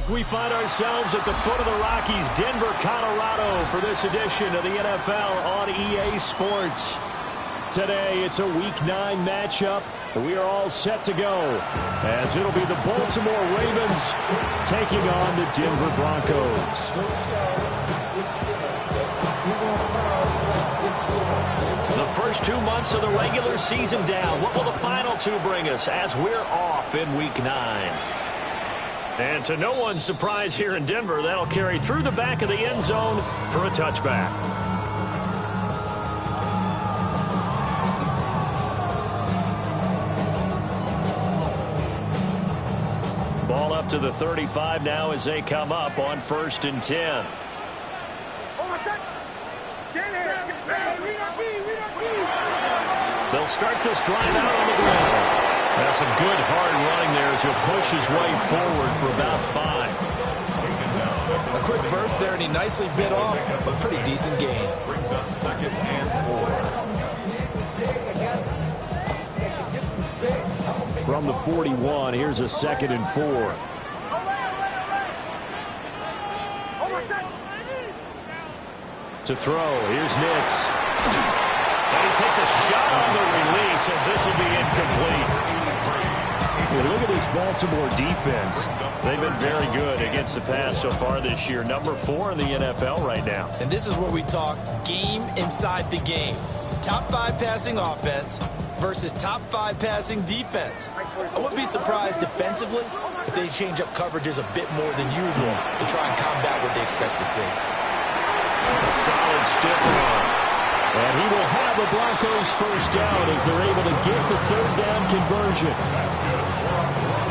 We find ourselves at the foot of the Rockies, Denver, Colorado, for this edition of the NFL on EA Sports. Today, it's a Week 9 matchup. We are all set to go, as it'll be the Baltimore Ravens taking on the Denver Broncos. The first 2 months of the regular season down. What will the final 2 bring us as we're off in Week 9? And to no one's surprise here in Denver, that'll carry through the back of the end zone for a touchback. Ball up to the 35 now as they come up on 1st and 10. They'll start this drive out on the ground. That's some good hard running there as he'll push his way forward for about 5. A quick burst there, and he nicely bit off a pretty decent gain. Brings up 2nd and 4. From the 41, here's a 2nd and 4. To throw, here's Nix. And he takes a shot on the release as this will be incomplete. Well, look at this Baltimore defense. They've been very good against the pass so far this year. Number 4 in the NFL right now. And this is where we talk game inside the game. Top 5 passing offense versus top 5 passing defense. I wouldn't be surprised defensively if they change up coverages a bit more than usual to try and combat what they expect to see. A solid stiff arm. And he will have the Broncos first down as they're able to get the 3rd down conversion.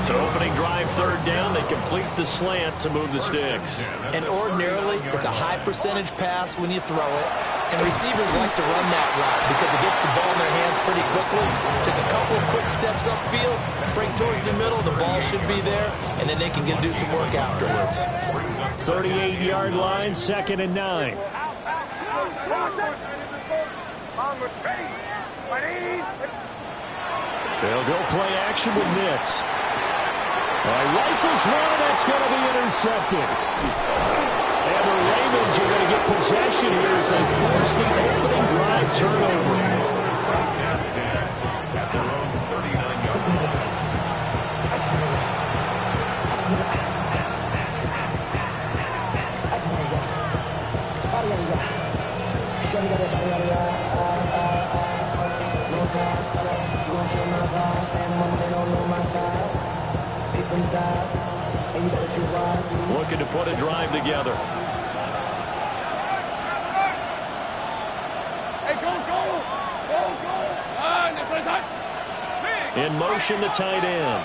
So opening drive 3rd down, they complete the slant to move the sticks. And ordinarily, it's a high percentage pass when you throw it. And receivers like to run that route because it gets the ball in their hands pretty quickly. Just a couple of quick steps upfield, break towards the middle, the ball should be there, and then they can do some work afterwards. 38-yard line, 2nd and 9. They'll go play action with Nix. Rifles one, that's going to be intercepted. And the Ravens are going to get possession here as they force the opening drive turnover. At their own 39-yard line. Looking to put a drive together. In motion, the tight end.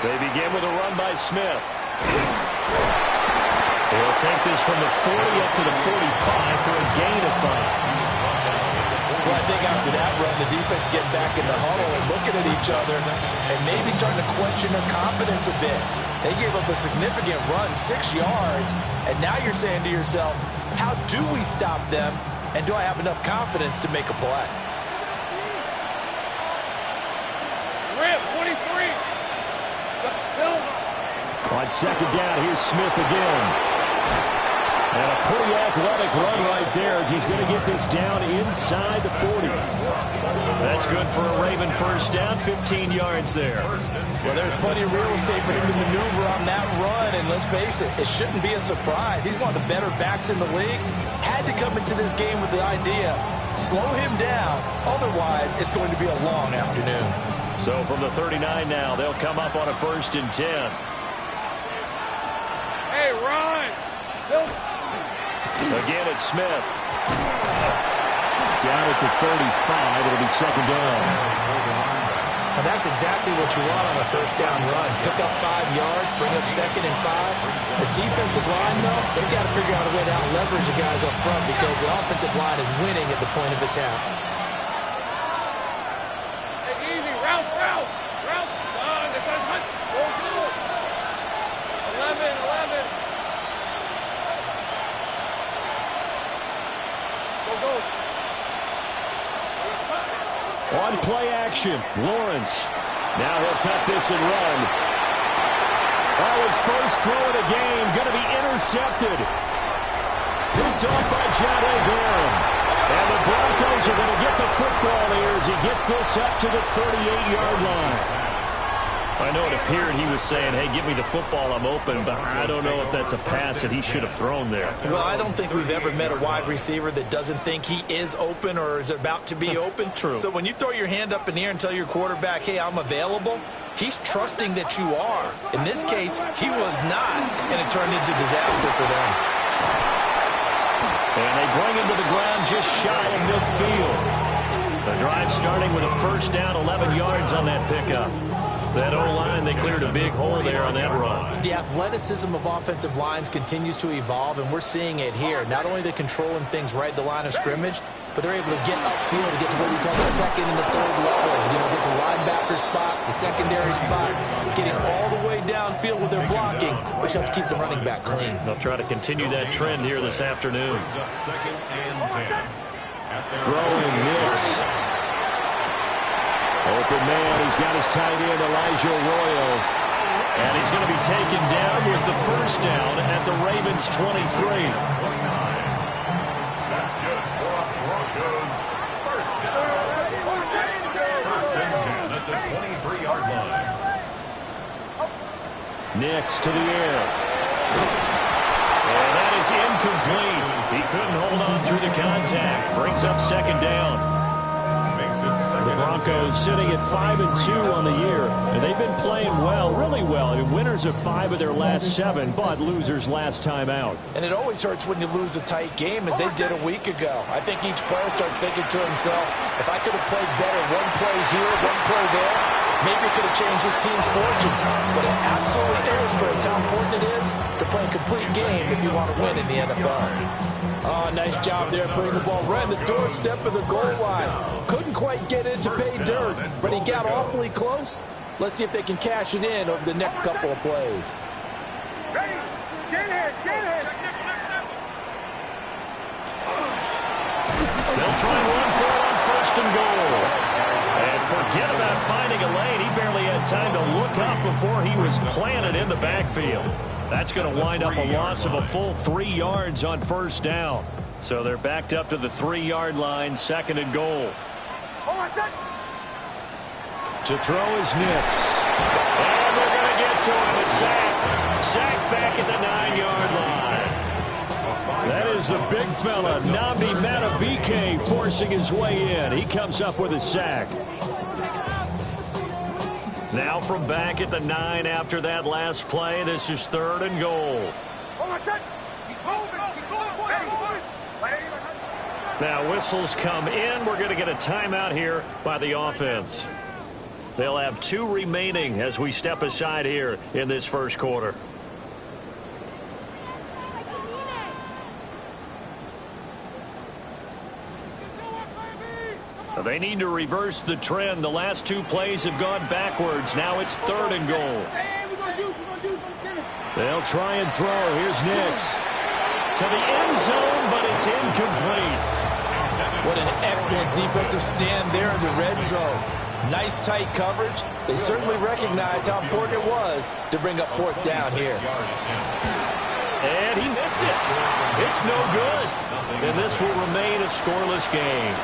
They begin with a run by Smith. They'll take this from the 40 up to the 45 for a gain of 5. Well, I think after that run, the defense getting back in the huddle and looking at each other and maybe starting to question their confidence a bit. They gave up a significant run, 6 yards, and now you're saying to yourself, how do we stop them, and do I have enough confidence to make a play? Rip, 23. Silva. On 2nd down, here's Smith again. And a pretty athletic run right there as he's going to get this down inside the 40. That's good for a Raven first down, 15 yards there. Well, there's plenty of real estate for him to maneuver on that run, and let's face it, it shouldn't be a surprise. He's one of the better backs in the league. Had to come into this game with the idea, slow him down, otherwise it's going to be a long afternoon. So from the 39 now, they'll come up on a 1st and 10. Hey, Ron. Silva. Again, it's Smith. Down at the 35, it'll be 2nd down. And that's exactly what you want on a 1st down run. Pick up 5 yards, bring up 2nd and 5. The defensive line, though, they've got to figure out a way to out-leverage the guys up front because the offensive line is winning at the point of attack. Hey, easy. Route. This is Hunt. Go. 11. Go. On play action, Lawrence. Now he'll tuck this and run. Oh, his first throw of the game going to be intercepted. Picked off by John Graham. And the Broncos are going to get the football here as he gets this up to the 38-yard line. I know it appeared he was saying, hey, give me the football, I'm open, but I don't know if that's a pass that he should have thrown there. Well, I don't think we've ever met a wide receiver that doesn't think he is open or is about to be open. True. So when you throw your hand up in the air and tell your quarterback, hey, I'm available, he's trusting that you are. In this case, he was not, and it turned into disaster for them. And they bring him to the ground just shy of midfield. The drive starting with a first down, 11 yards on that pickup. That O-line, they cleared a big hole there on that run. The athleticism of offensive lines continues to evolve, and we're seeing it here. Not only are they controlling things right at the line of scrimmage, but they're able to get upfield to get to what we call the second and the third levels. You know, get to linebacker spot, the secondary spot, getting all the way downfield with their blocking, which helps keep the running back clean. They'll try to continue that trend here this afternoon. Second and 10. Throwing Nix. Open man, he's got his tight end, Elijah Arroyo. And he's going to be taken down with the first down at the Ravens' 23. 29. That's good for our Broncos. First down. First and 10 at the 23-yard line. Nix to the air. And that is incomplete. He couldn't hold on through the contact. Brings up second down. The Broncos sitting at 5-2 on the year, and they've been playing well, really well. I mean, winners of 5 of their last 7, but losers last time out. And it always hurts when you lose a tight game, as they did a week ago. I think each player starts thinking to himself, if I could have played better one play here, one play there, maybe it could have changed his team's fortune. But it absolutely illustrates how important it is to play a complete game if you want to win in the NFL. Oh, nice job there putting the ball right in the doorstep of the goal line. Couldn't quite get it to pay dirt, but he got awfully close. Let's see if they can cash it in over the next couple of plays. Ready? Shanahan. They'll try and run for it on first and goal. And forget about finding a lane. He barely had time to look up before he was planted in the backfield. That's going to wind up a loss of a full 3 yards on first down. So they're backed up to the 3-yard line, second and goal. To throw is Nix. And they're going to get to him. A sack. Sack back at the 9-yard line. That is the big fella, Nnamdi Madubuike, forcing his way in. He comes up with a sack. Now from back at the 9 after that last play, this is third and goal. Now whistles come in. We're going to get a timeout here by the offense. They'll have 2 remaining as we step aside here in this first quarter. They need to reverse the trend. The last 2 plays have gone backwards. Now it's third and goal. They'll try and throw. Here's Nix. To the end zone, but it's incomplete. What an excellent defensive stand there in the red zone. Nice tight coverage. They certainly recognized how important it was to bring up fourth down here. And he missed it. It's no good. And this will remain a scoreless game.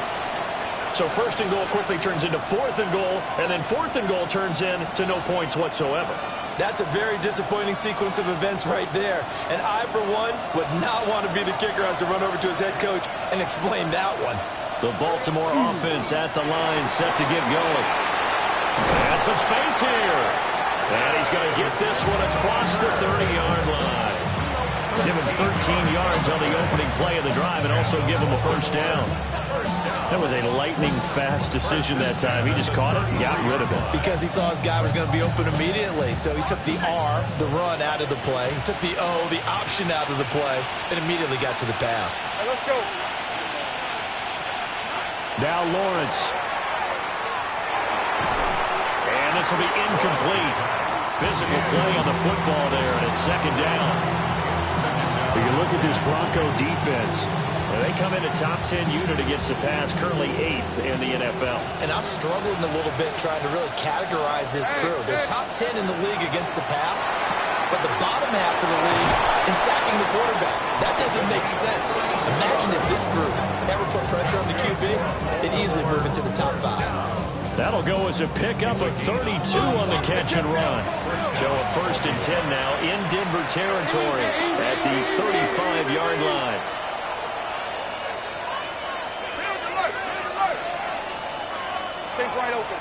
So first and goal quickly turns into fourth and goal, and then fourth and goal turns into no points whatsoever. That's a very disappointing sequence of events right there. And I, for one, would not want to be the kicker who has to run over to his head coach and explain that one. The Baltimore offense at the line, set to get going. And some space here. And he's going to get this one across the 30-yard line. Give him 13 yards on the opening play of the drive and also give him a first down. That was a lightning-fast decision that time. He just caught it and got rid of it. Because he saw his guy was going to be open immediately. So he took the R, the run, out of the play. He took the O, the option, out of the play, and immediately got to the pass. Right, let's go. Now Lawrence. And this will be incomplete. Physical play on the football there, and it's second down. You look at this Bronco defense. They come in a top 10 unit against the pass, currently 8th in the NFL. And I'm struggling a little bit trying to really categorize this crew. They're top 10 in the league against the pass, but the bottom half of the league in sacking the quarterback. That doesn't make sense. Imagine if this group ever put pressure on the QB, they'd easily move into the top 5. That'll go as a pickup of 32 on the catch and run. So a 1st and 10 now in Denver territory at the 35-yard line. Take right open.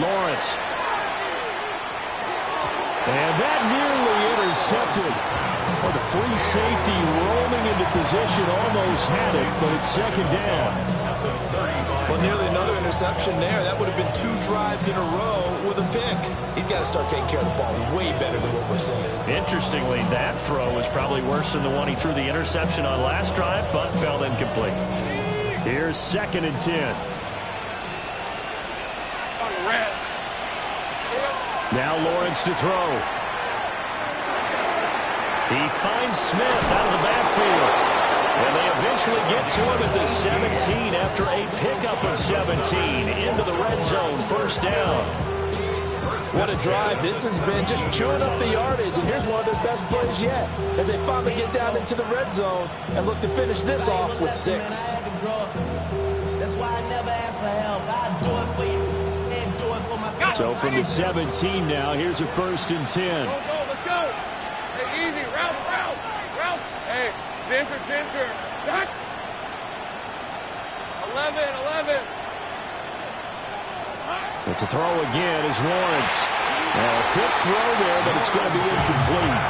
Lawrence. And that nearly intercepted. Well, the free safety rolling into position almost had it, but it's 2nd down. Well, nearly another interception there. That would have been 2 drives in a row with a pick. He's got to start taking care of the ball way better than what we're seeing. Interestingly, that throw was probably worse than the one he threw the interception on last drive, but fell incomplete. Here's 2nd and 10. Now Lawrence to throw. He finds Smith out of the backfield. And they eventually get to him at the 17 after a pickup of 17 into the red zone. 1st down. What a drive this has been, just chewing up the yardage. And here's one of their best plays yet as they finally get down into the red zone and look to finish this off with 6. That's why I never ask for help. I do it for you. So from the 17 now, here's a 1st and 10. Let's go. Hey, easy. Route. Hey, Denver. Duck. 11. But to throw again is Lawrence. A quick throw there, but it's going to be incomplete.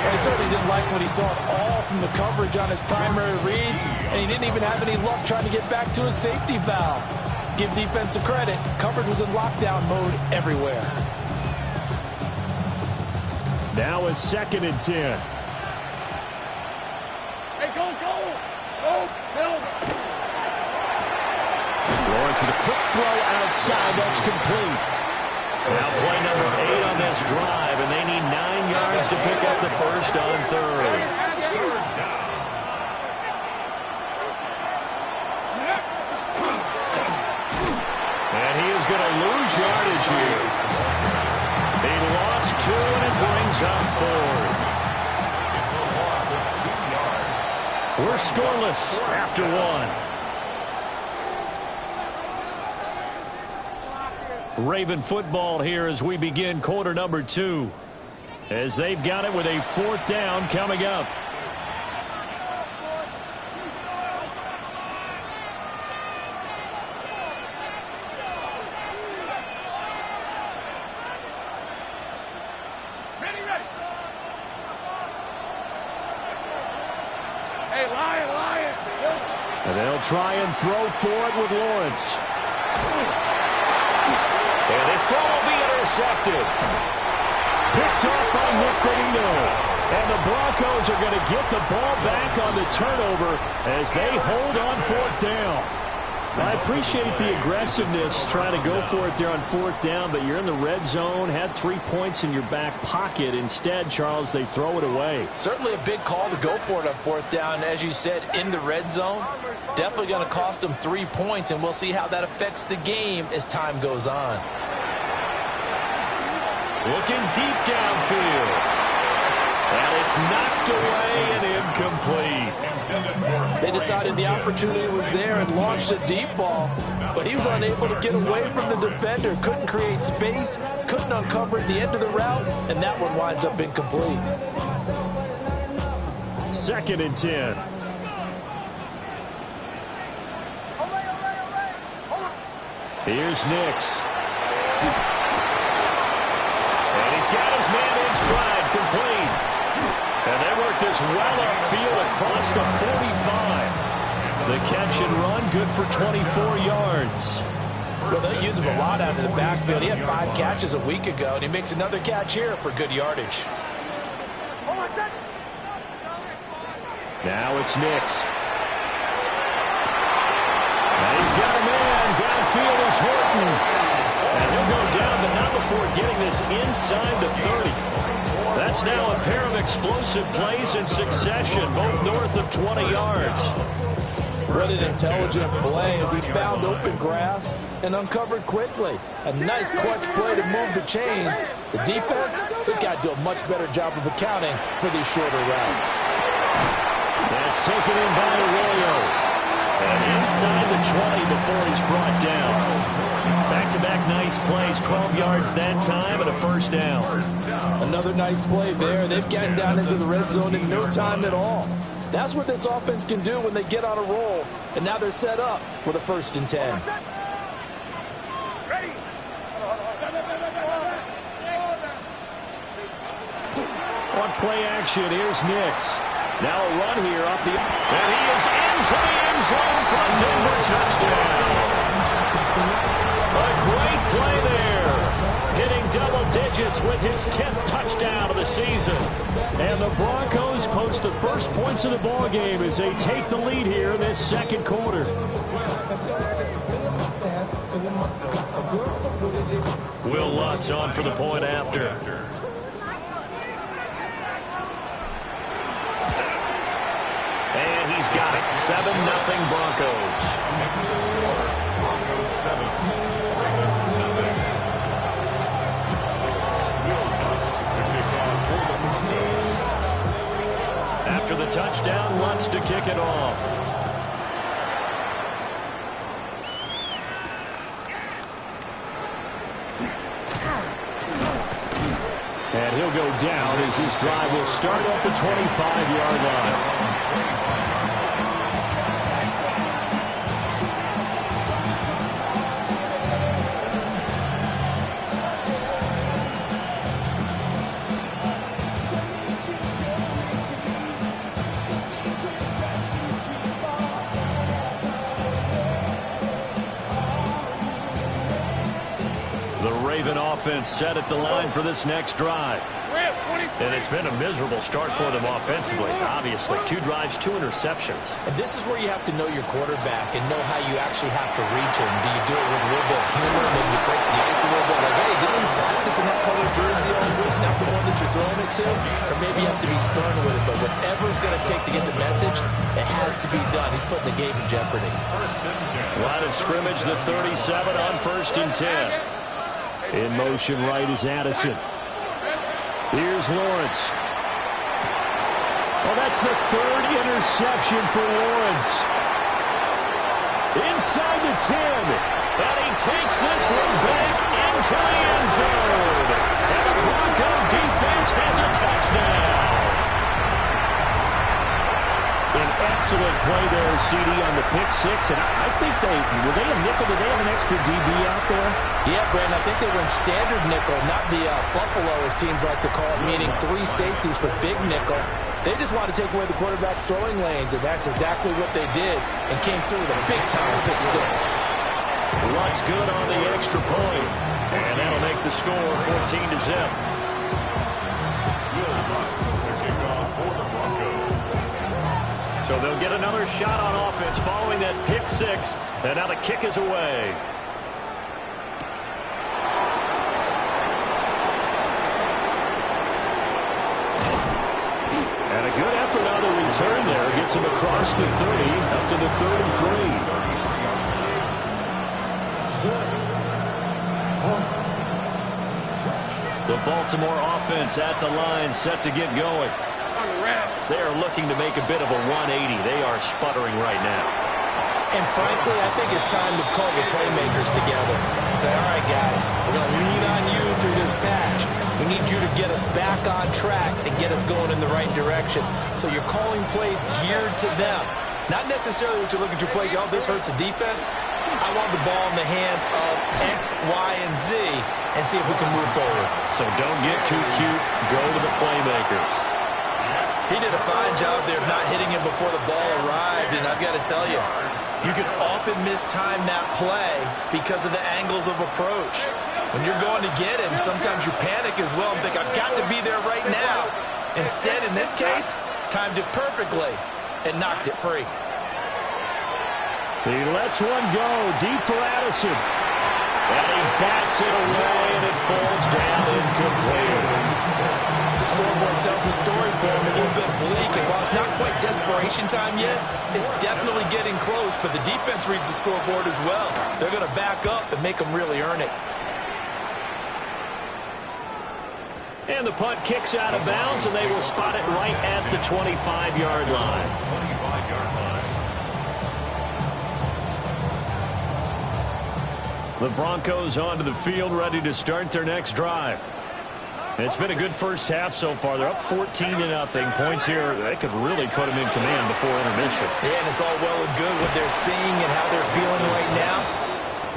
And he certainly didn't like what he saw at all from the coverage on his primary reads, and he didn't even have any luck trying to get back to his safety valve. Give defense a credit. Coverage was in lockdown mode everywhere. Now a 2nd and 10. Hey, go. Silver. Lawrence with a quick throw outside. That's complete. Now play number 8 on this drive, and they need 9 yards to pick up the 1st on 3rd. And he is going to lose yardage here. He lost 2, and it brings up 4th. We're scoreless after 1. Raven football here as we begin quarter number 2. As they've got it with a 4th down coming up. And they'll try and throw for it with Lawrence. And this throw will be intercepted. Picked off by Nick Bonino. And the Broncos are going to get the ball back on the turnover as they hold on 4th down. I appreciate the aggressiveness trying to go for it there on 4th down, but you're in the red zone, had 3 points in your back pocket. Instead, Charles, they throw it away. Certainly a big call to go for it on 4th down. As you said, in the red zone, definitely going to cost them 3 points, and we'll see how that affects the game as time goes on. Looking deep downfield. And it's knocked away and incomplete. They decided the opportunity was there and launched a deep ball, but he was unable to get away from the defender, couldn't create space, couldn't uncover at the end of the route, and that one winds up incomplete. 2nd and 10. Here's Nix. And he's got his man in stride, complete. And they work this well upfield across the 45. The catch and run, good for 24 yards. Well, they use him a lot out of the backfield. He had 5 catches a week ago, and he makes another catch here for good yardage. Now it's Nix. And he's got a man. Downfield is Horton. And he'll go down the before getting this inside the 30. That's now a pair of explosive plays in succession, both north of 20 yards. What an intelligent play as he found open grass and uncovered quickly. A nice clutch play to move the chains. The defense, they've got to do a much better job of accounting for these shorter routes. That's taken in by Arroyo. And inside the 20 before he's brought down. Back-to-back nice plays, 12 yards that time and a first down. Another nice play there. They've gotten down into the red zone in no time at all. That's what this offense can do when they get on a roll. And now they're set up with a 1st and 10. On play action, here's Nix. Now a run here off the... And he is into the end zone for a Denver touchdown. A great play there. Hitting double digits with his 10th touchdown of the season. And the Broncos post the first points of the ball game as they take the lead here in this second quarter. Will Lutz on for the point after. And he's got it. 7-0 Broncos. Broncos 7, Ravens 0. Will Lutz to kick off for the Broncos. After the touchdown, Lutz to kick it off. And he'll go down as this drive will start at the 25-yard line. Offense set at the line for this next drive. And it's been a miserable start for them offensively, obviously. 2 drives, 2 interceptions. And this is where you have to know your quarterback and know how you actually have to reach him. Do you do it with a little bit of humor, maybe you break the ice a little bit, like, hey, didn't we practice in that color jersey all week, not the one that you're throwing it to? Or maybe you have to be stern with it, but whatever it's going to take to get the message, it has to be done. He's putting the game in jeopardy. Line of scrimmage, the 37 on 1st and 10. In motion right is Addison. Here's Lawrence. Oh, that's the 3rd interception for Lawrence. Inside the 10. And he takes this one back into the end zone. And the Bronco defense has a touchdown. An excellent play there, CD, on the pick 6. And I think were they a nickel? Did they have an extra DB out there? Yeah, Brandon, I think they were in standard nickel, not the Buffalo, as teams like to call it, meaning 3 safeties for big nickel. They just want to take away the quarterback's throwing lanes, and that's exactly what they did, and came through with a big-time pick 6. Lutz good on the extra point, and that'll make the score 14-0. Will Lutz to kick off for the Broncos. So they'll get another shot on offense following that pick 6, and now the kick is away. And a good effort on the return there. Gets him across the 30, up to the 33. The Baltimore offense at the line, set to get going. They are looking to make a bit of a 180. They are sputtering right now. And frankly, I think it's time to call your playmakers together and say, all right, guys, we're going to lean on you through this patch. We need you to get us back on track and get us going in the right direction. So you're calling plays geared to them. Not necessarily what you look at your plays, oh, this hurts the defense. I want the ball in the hands of X, Y, and Z and see if we can move forward. So don't get too cute. Go to the playmakers. He did a fine job there of not hitting him before the ball arrived, and I've got to tell you, you can often mistime that play because of the angles of approach. When you're going to get him, sometimes you panic as well and think, I've got to be there right now. Instead, in this case, timed it perfectly and knocked it free. He lets one go deep for Addison. And he bats it away, and it falls down incomplete. The scoreboard tells the story for him, a little bit bleak, and while it's not quite desperation time yet, it's definitely getting close, but the defense reads the scoreboard as well. They're going to back up and make them really earn it. And the punt kicks out of bounds, and they will spot it right at the 25-yard line. 25-yard line. The Broncos onto the field, ready to start their next drive. It's been a good first half so far. They're up 14-0. Points here, they could really put them in command before intermission. Yeah, and it's all well and good what they're seeing and how they're feeling right now.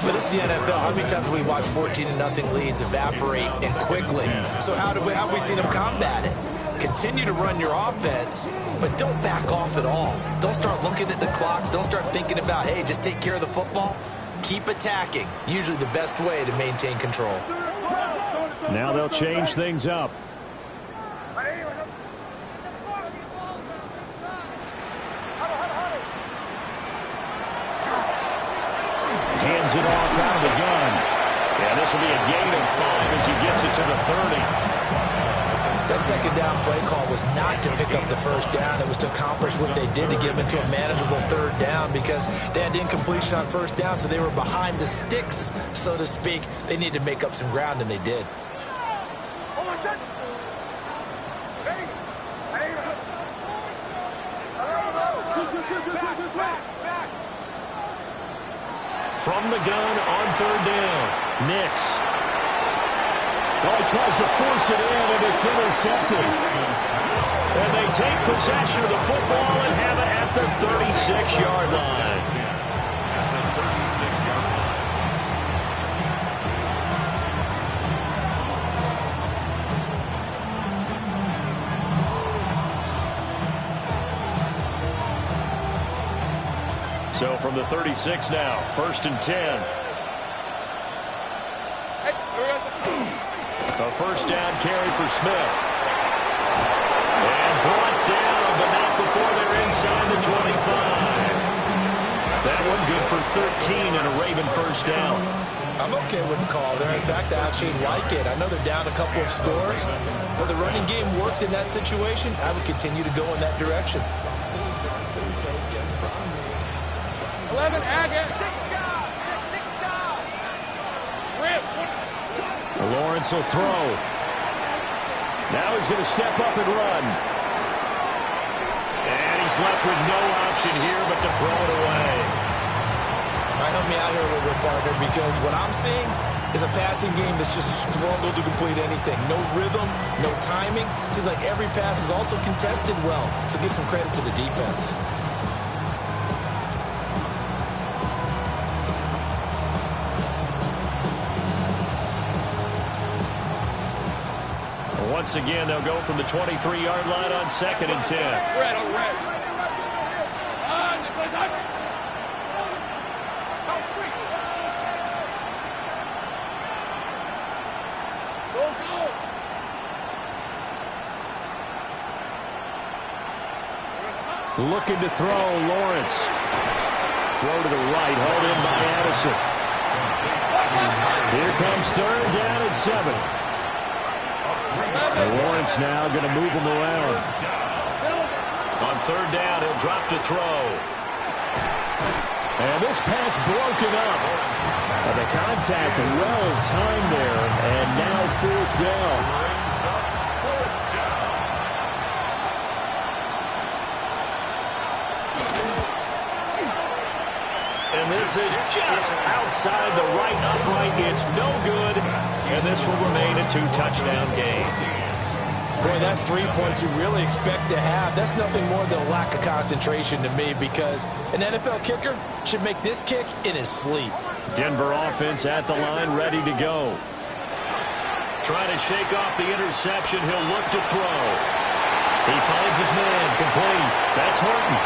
But it's the NFL. How many times have we watched 14-0 leads evaporate and quickly? So how have we seen them combat it? Continue to run your offense, but don't back off at all. Don't start looking at the clock. Don't start thinking about, hey, just take care of the football. Keep attacking. Usually the best way to maintain control. Now they'll change things up. Hands it off out of the gun. And this will be a gain of 5 as he gets it to the 30. That second down play call was not to pick up the first down. It was to accomplish what they did to get them into a manageable third down because they had incompletion on first down, so they were behind the sticks, so to speak. They needed to make up some ground, and they did. From the gun on third down, Nix. Well, he tries to force it in, and it's intercepted. And they take possession of the football and have it at the 36-yard line. At the 36-yard line. So from the 36 now, 1st and 10. A first down carry for Smith. And brought down, but not before they're inside the 25. That one good for 13 and a Raven first down. I'm okay with the call there. In fact, I actually like it. I know they're down a couple of scores, but the running game worked in that situation. I would continue to go in that direction. 11, Agate. Lawrence will throw. Now he's going to step up and run. And he's left with no option here but to throw it away. All right, help me out here a little bit, partner, because what I'm seeing is a passing game that's just struggled to complete anything. No rhythm, no timing. Seems like every pass is also contested well, so give some credit to the defense. Once again, they'll go from the 23-yard line on 2nd and 10. Red on red. Go, go. Looking to throw, Lawrence. Throw to the right, hauled in by Addison. Here comes 3rd down and 7. And Lawrence now going to move him around. On 3rd down, he'll drop to throw. And this pass broken up. The contact well timed there, and now 4th down. And this is just outside the right upright. It's no good, and this will remain a 2-touchdown game. Boy, that's 3 points you really expect to have. That's nothing more than a lack of concentration to me because an NFL kicker should make this kick in his sleep. Denver offense at the line, ready to go. Trying to shake off the interception. He'll look to throw. He finds his man, complete. That's Horton.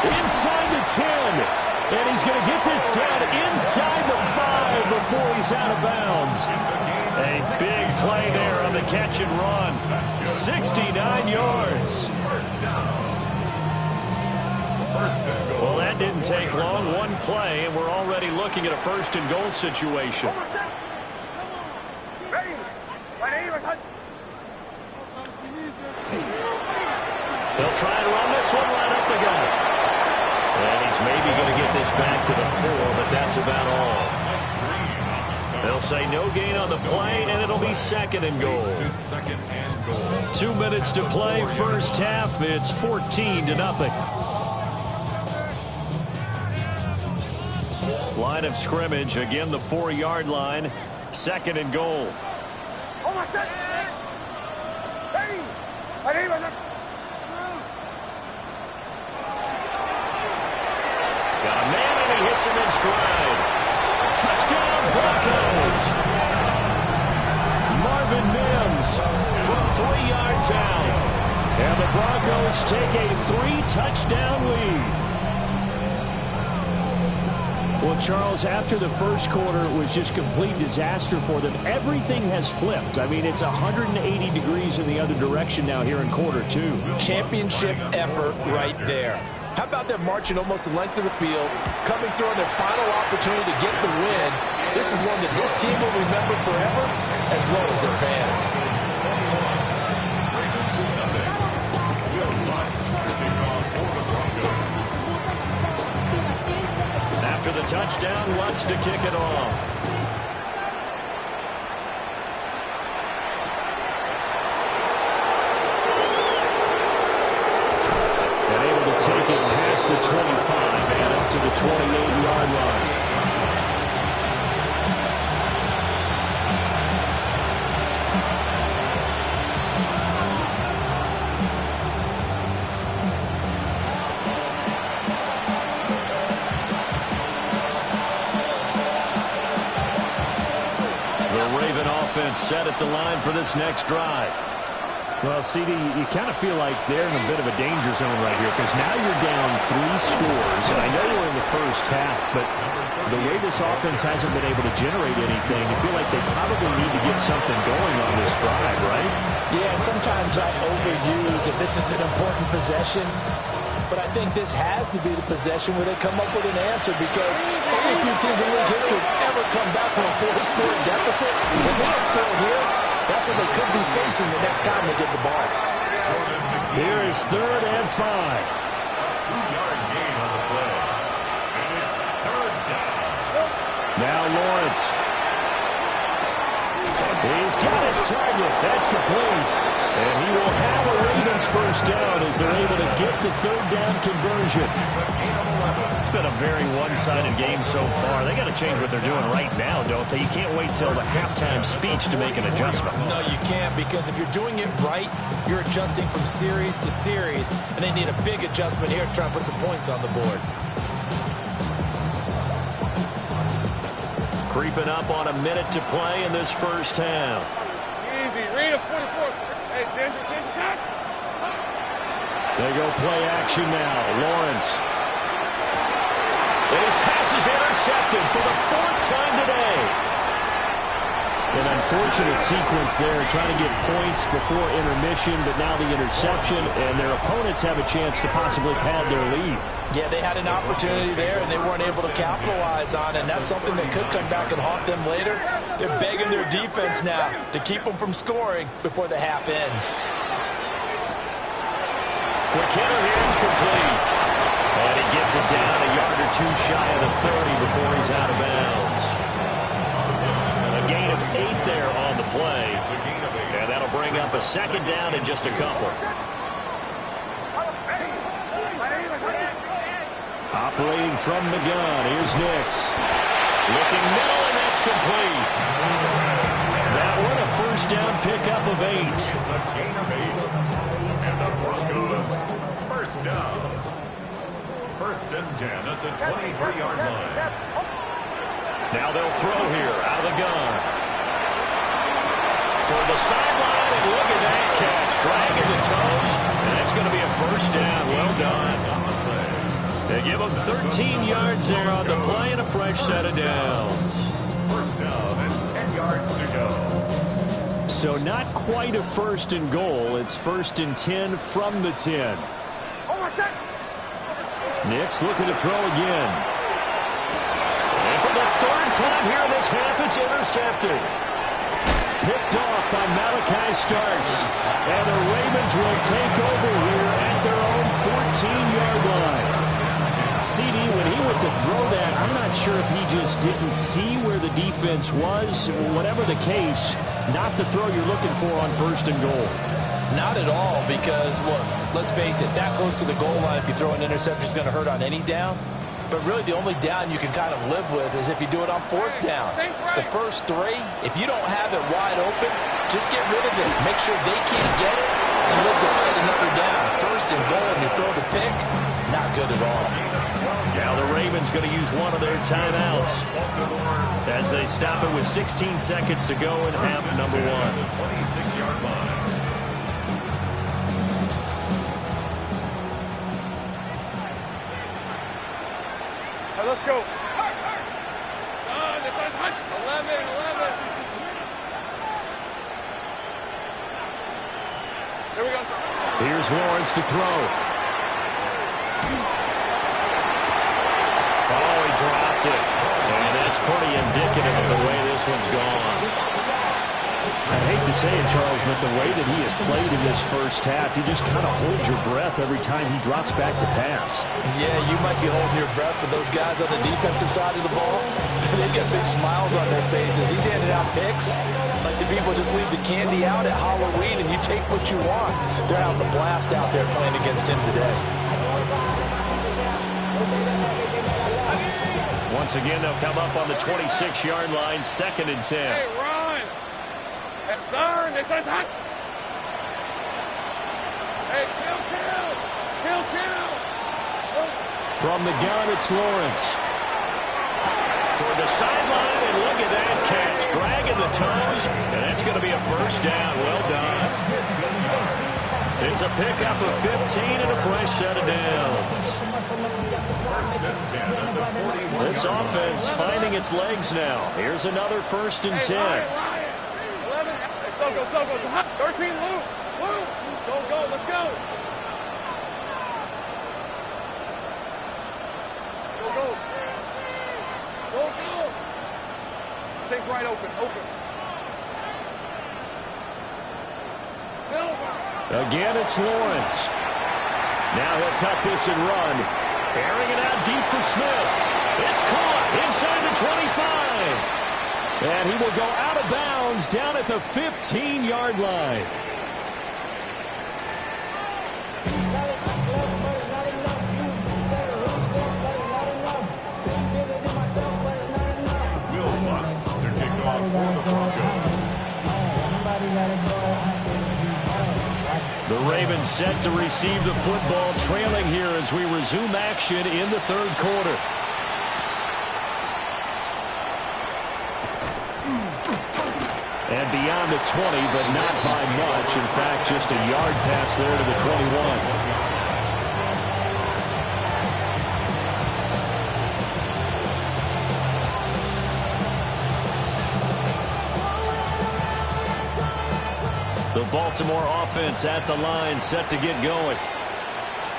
Inside the 10. And he's going to get this down inside the 5 before he's out of bounds. A big play there on the catch and run. 69 yards. Well, that didn't didn't take long. One play, and we're already looking at a first-and-goal situation. They'll try and run this one right up the gut. And he's maybe going to get this back to the 4, but that's about all. They'll say no gain on the play, and it'll be second and goal. 2 minutes to play, first half. It's 14-0. Line of scrimmage, again the 4-yard line. Second and goal. Got a man, and he hits him in stride. Touchdown, Broncos. Marvin Mims from 3 yards out. And the Broncos take a 3-touchdown lead. Well, Charles, after the first quarter, it was just complete disaster for them. Everything has flipped. I mean, it's 180 degrees in the other direction now here in quarter 2. Championship effort right there. How about them marching almost the length of the field, coming through on their final opportunity to get the win? This is one that this team will remember forever, as well as their fans. After the touchdown, Lutz to kick it off. Take it past the 25 and up to the 28-yard line. The Raven offense set at the line for this next drive. Well, CD, you kind of feel like they're in a bit of a danger zone right here because now you're down 3 scores. And I know we're in the first half, but the way this offense hasn't been able to generate anything, you feel like they probably need to get something going on this drive, right? Yeah, and sometimes I overuse if this is an important possession. But I think this has to be the possession where they come up with an answer because only a few teams in league history have ever come back from a 4-score deficit. If they don't score here, that's what they could be facing the next time they get the ball. Here is 3rd and 5. 2-yard gain on the play. And it's 3rd down. Now Lawrence. He's got his target. That's complete. And he will have a Ravens first down as they're able to get the 3rd down conversion. It's been a very one-sided game so far. They got to change what they're doing right now, don't they? You can't wait till the halftime speech to make an adjustment. No, you can't, because if you're doing it right, you're adjusting from series to series, and they need a big adjustment here to try and put some points on the board. Creeping up on a minute to play in this first half. Easy, read a 44. Hey, Ginger, top. They go play action now. Lawrence. And his pass is intercepted for the 4th time today. An unfortunate sequence there, trying to get points before intermission, but now the interception, and their opponents have a chance to possibly pad their lead. Yeah, they had an opportunity there, and they weren't able to capitalize on it, and that's something that could come back and haunt them later. They're begging their defense now to keep them from scoring before the half ends. Quick hitter here is complete. And he gets it down a yard or 2 shy of the 30 before he's out of bounds. A gain of 8 there on the play. And that'll bring up a 2nd down in just a couple. Operating from the gun, here's Nix. Looking middle, and that's complete. That one a first down pickup of 8. It's a gain of 8. And the Broncos first down. 1st and 10 at the 23-yard line. Now they'll throw here out of the gun. For the sideline, and look at that catch. Dragging the toes, and that's going to be a first down. Well done. They give them 13 yards there on the play and a fresh set of downs. First down and 10 yards to go. So not quite a 1st and goal. It's 1st and 10 from the 10. Nick's looking to throw again. And for the third time here in this half, it's intercepted. Picked off by Malachi Starks. And the Ravens will take over here at their own 14-yard line. CD, when he went to throw that, I'm not sure if he just didn't see where the defense was. Whatever the case, not the throw you're looking for on 1st and goal. Not at all, because, look, let's face it, that close to the goal line, if you throw an interception, is going to hurt on any down. But really, the only down you can kind of live with is if you do it on 4th down. The first 3, if you don't have it wide open, just get rid of it. Make sure they can't get it and live to fight another down. 1st and goal, and you throw the pick, not good at all. Now the Ravens going to use one of their timeouts as they stop it with 16 seconds to go in half number 1. 26-yard line. Let's go. 11. Here we go. Here's Lawrence to throw. Oh, he dropped it. And that's pretty indicative of the way this one's gone. I hate to say it, Charles, but the way that he has played in this first half, you just kind of hold your breath every time he drops back to pass. Yeah, you might be holding your breath, but those guys on the defensive side of the ball, they've got big smiles on their faces. He's handing out picks like the people just leave the candy out at Halloween and you take what you want. They're having a blast out there playing against him today. Once again, they'll come up on the 26-yard line, 2nd and 10. Hey, run! Turn! It's hot! Hey, kill! From the gun, it's Lawrence. Toward the sideline, and look at that catch. Dragging the toes, and that's going to be a 1st down. Well done. It's a pickup of 15 and a fresh set of downs. This offense finding its legs now. Here's another 1st and 10. Ryan. 11. Hey, go. 13, Lou. Go, let's go. Go. Take right open. Silver. Again, it's Lawrence. Now he'll tuck this and run. Airing it out deep for Smith. It's caught inside the 25. And he will go out of bounds down at the 15-yard line. Will Lutz to kick off for the Broncos. The Ravens set to receive the football, trailing here as we resume action in the 3rd quarter. And beyond the 20, but not by much. In fact, just a yard pass there to the 21. The Baltimore offense at the line, set to get going.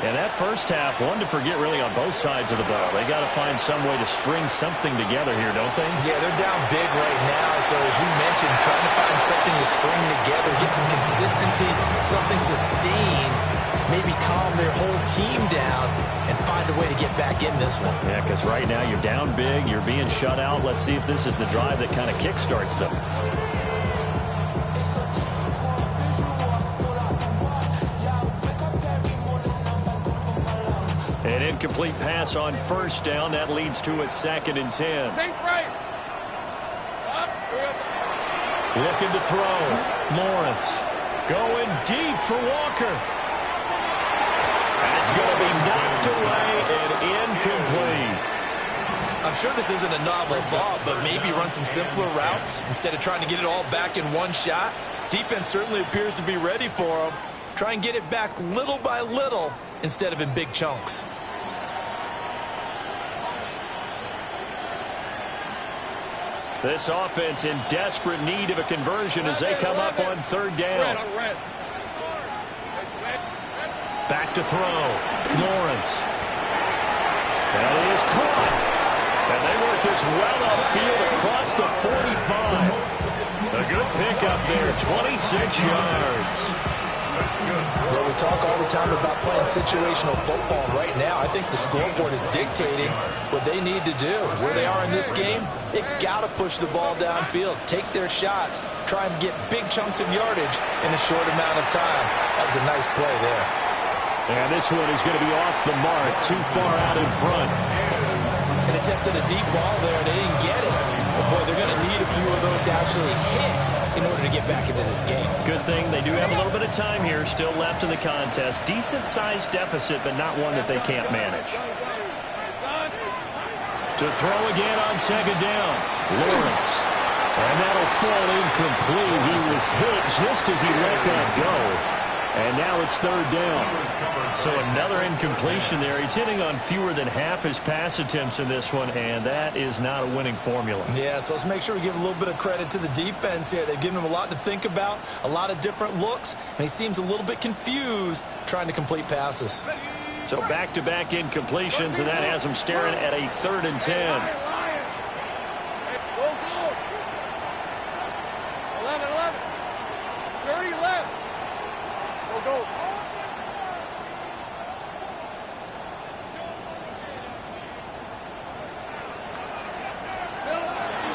And that first half, one to forget really on both sides of the ball. They got to find some way to string something together here, don't they? Yeah, they're down big right now. So as you mentioned, trying to find something to string together, get some consistency, something sustained, maybe calm their whole team down and find a way to get back in this one. Yeah, because right now you're down big, you're being shut out. Let's see if this is the drive that kind of kickstarts them. An incomplete pass on 1st down. That leads to a 2nd and 10. Take right. Looking to throw. Lawrence going deep for Walker. And it's going to be knocked away and incomplete. I'm sure this isn't a novel thought, but maybe run some simpler routes instead of trying to get it all back in one shot. Defense certainly appears to be ready for them. Try and get it back little by little instead of in big chunks. This offense in desperate need of a conversion as they come up on 3rd down. Back to throw. Lawrence. That is caught. And they work this well upfield across the 45. A good pickup there, 26 yards. Well, we talk all the time about playing situational football. Right now, I think the scoreboard is dictating what they need to do. Where they are in this game, they've got to push the ball downfield, take their shots, try and get big chunks of yardage in a short amount of time. That was a nice play there. And this one is going to be off the mark, too far out in front. And attempted a deep ball there, and they didn't get it. But, boy, they're going to need a few of those to actually hit in order to get back into this game. Good thing they do have a little bit of time here still left in the contest. Decent-sized deficit, but not one that they can't manage. To throw again on second down, Lawrence. And that'll fall incomplete. He was hit just as he let that go. And now it's third down. So another incompletion there. He's hitting on fewer than half his pass attempts in this one, and that is not a winning formula. Yeah, so let's make sure we give a little bit of credit to the defense here. They've given him a lot to think about, a lot of different looks, and he seems a little bit confused trying to complete passes. So back-to-back incompletions, and that has him staring at a 3rd and 10. 11. 30 left. Go.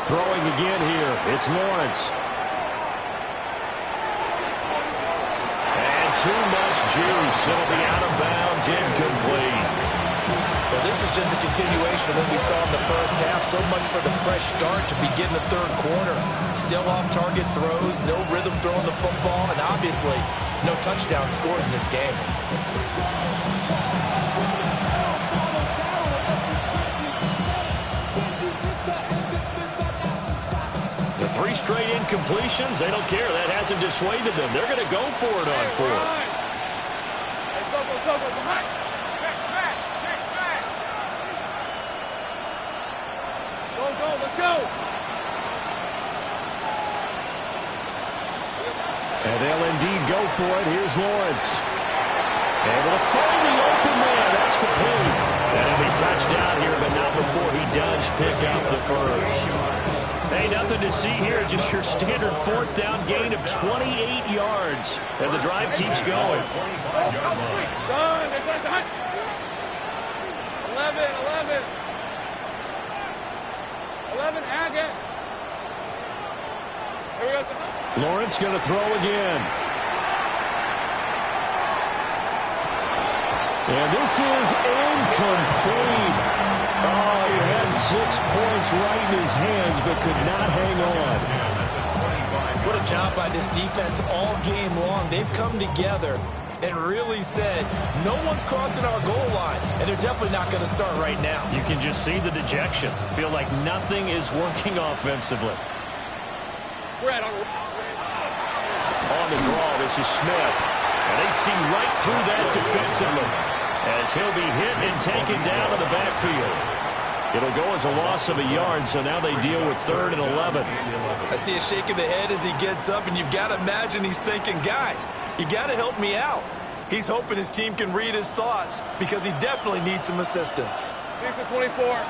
Throwing again here. It's Lawrence. And too much juice. It'll be out of bounds, incomplete. Well, this is just a continuation of what we saw in the first half. So much for the fresh start to begin the third quarter. Still off-target throws, no rhythm throwing the football, and obviously no touchdown scored in this game. The 3 straight incompletions, they don't care. That hasn't dissuaded them. They're going to go for it on 4th. Go, let's go. And they'll indeed go for it. Here's Lawrence. Able to find the open man. That's complete. And he'll be touchdown here, but not before he does pick up the first. Hey, nothing to see here. Just your standard 4th down gain of 28 yards. And the drive keeps going. 11, Agate. Here we go, son. Lawrence going to throw again. And this is incomplete. Oh, he had 6 points right in his hands, but could not hang on. What a job by this defense all game long. They've come together and really said, no one's crossing our goal line, and they're definitely not going to start right now. You can just see the dejection. Feel like nothing is working offensively. Brett on the draw, this is Smith. And they see right through that defensively as he'll be hit and taken down in the backfield. It'll go as a loss of a yard, so now they deal with 3rd and 11. I see a shake of the head as he gets up, and you've got to imagine he's thinking, guys, you got to help me out. He's hoping his team can read his thoughts because he definitely needs some assistance. Decent 24.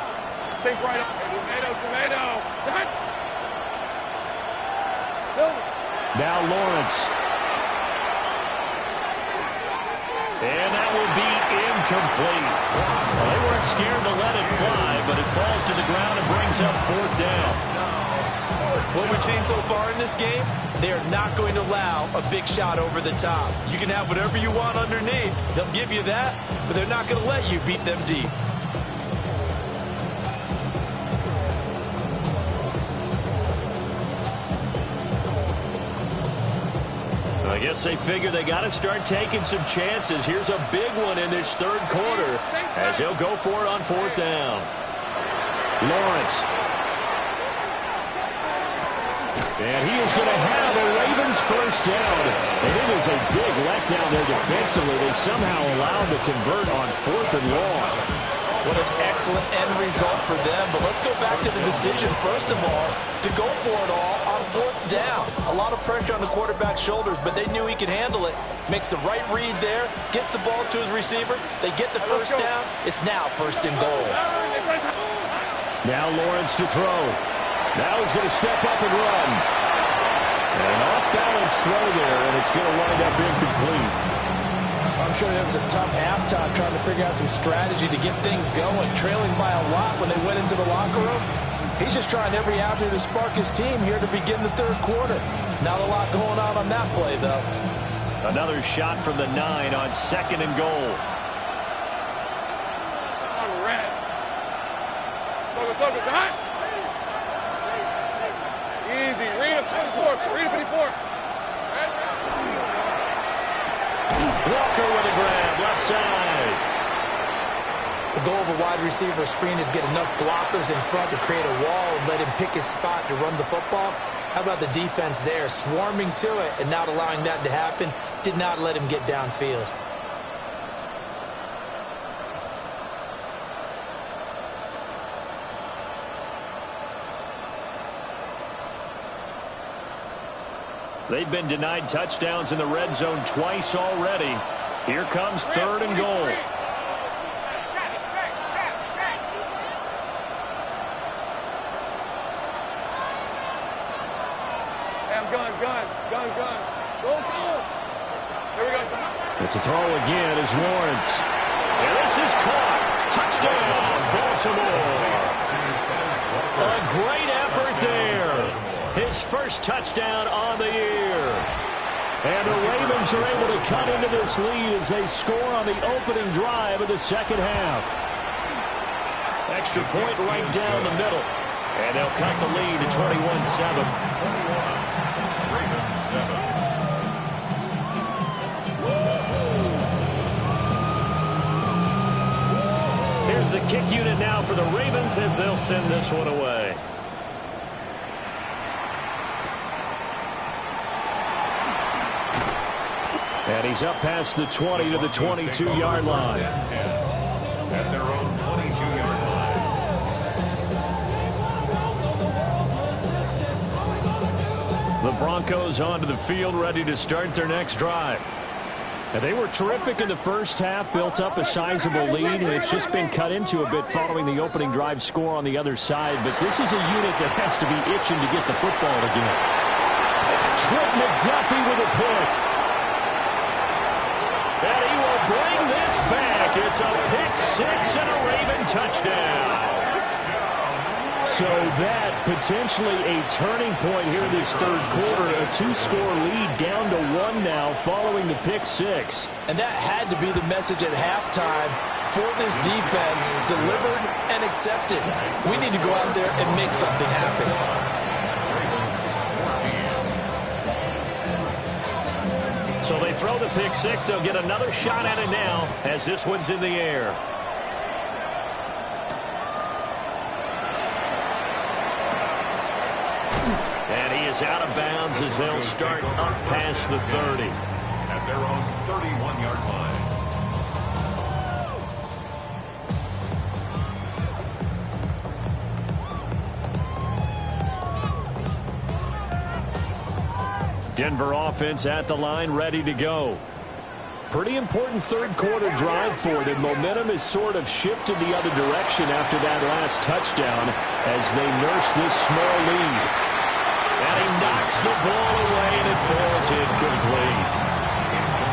Take right up. Tomato. Now Lawrence. And that will be incomplete. Well, they weren't scared to let it fly, but it falls to the ground and brings up 4th down. What we've seen so far in this game, they are not going to allow a big shot over the top. You can have whatever you want underneath. They'll give you that, but they're not going to let you beat them deep. I guess they figure they got to start taking some chances. Here's a big one in this 3rd quarter as he'll go for it on 4th down. Lawrence. And he is going to have the Ravens first down. And it is a big letdown there defensively. They somehow allowed to convert on 4th and long. What an excellent end result for them. But let's go back to the decision, first of all, to go for it all on 4th down. A lot of pressure on the quarterback's shoulders, but they knew he could handle it. Makes the right read there, gets the ball to his receiver. They get the first down. It's now 1st and goal. Now Lawrence to throw. Now he's going to step up and run. An off-balance throw there, and it's going to wind up incomplete. I'm sure that was a tough halftime trying to figure out some strategy to get things going, trailing by a lot when they went into the locker room. He's just trying every avenue to spark his team here to begin the 3rd quarter. Not a lot going on that play, though. Another shot from the 9 on 2nd and goal. On red. Go, hot. Easy. Read a 54. Walker with a grab, left side. The goal of a wide receiver screen is get enough blockers in front to create a wall and let him pick his spot to run the football. How about the defense there, swarming to it and not allowing that to happen? Did not let him get downfield. They've been denied touchdowns in the red zone twice already. Here comes 3rd and goal. Gun. Go. Here we go. But to throw again is Lawrence. And this is caught. Touchdown, Baltimore. A great effort there. His first touchdown on the year. And the Ravens are able to cut into this lead as they score on the opening drive of the 2nd half. Extra point right down the middle. And they'll cut the lead to 21-7. Here's the kick unit now for the Ravens as they'll send this one away. And he's up past the 20 to the 22-yard line. At their own 22-yard line. The Broncos onto the field, ready to start their next drive. And they were terrific in the first half, built up a sizable lead. It's just been cut into a bit following the opening drive score on the other side. But this is a unit that has to be itching to get the football again. Trent McDuffie with a pick. And he will bring this back. It's a pick 6 and a Raven touchdown. So that potentially a turning point here in this 3rd quarter. A 2-score lead down to 1 now following the pick 6. And that had to be the message at halftime for this defense, delivered and accepted. We need to go out there and make something happen. So they throw the pick 6. They'll get another shot at it now as this one's in the air. And he is out of bounds as they'll start up past the 30. At their own 31-yard line. Denver offense at the line, ready to go. Pretty important 3rd quarter drive for them. Momentum has sort of shifted the other direction after that last touchdown as they nurse this small lead. And he knocks the ball away, and it falls incomplete.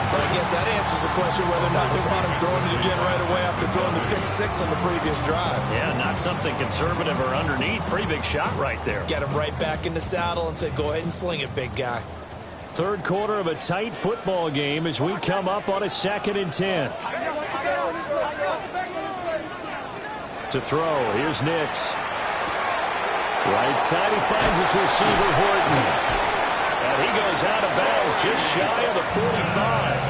But I guess that answers the question whether or not they want him throwing it again right away after throwing the pick 6 on the previous drive. Yeah, not something conservative or underneath. Pretty big shot right there. Get him right back in the saddle and said, go ahead and sling it, big guy. 3rd quarter of a tight football game as we come up on a 2nd and 10. To throw, here's Nix. Right side, he finds his receiver, Horton. And he goes out of bounds just shy of the 45.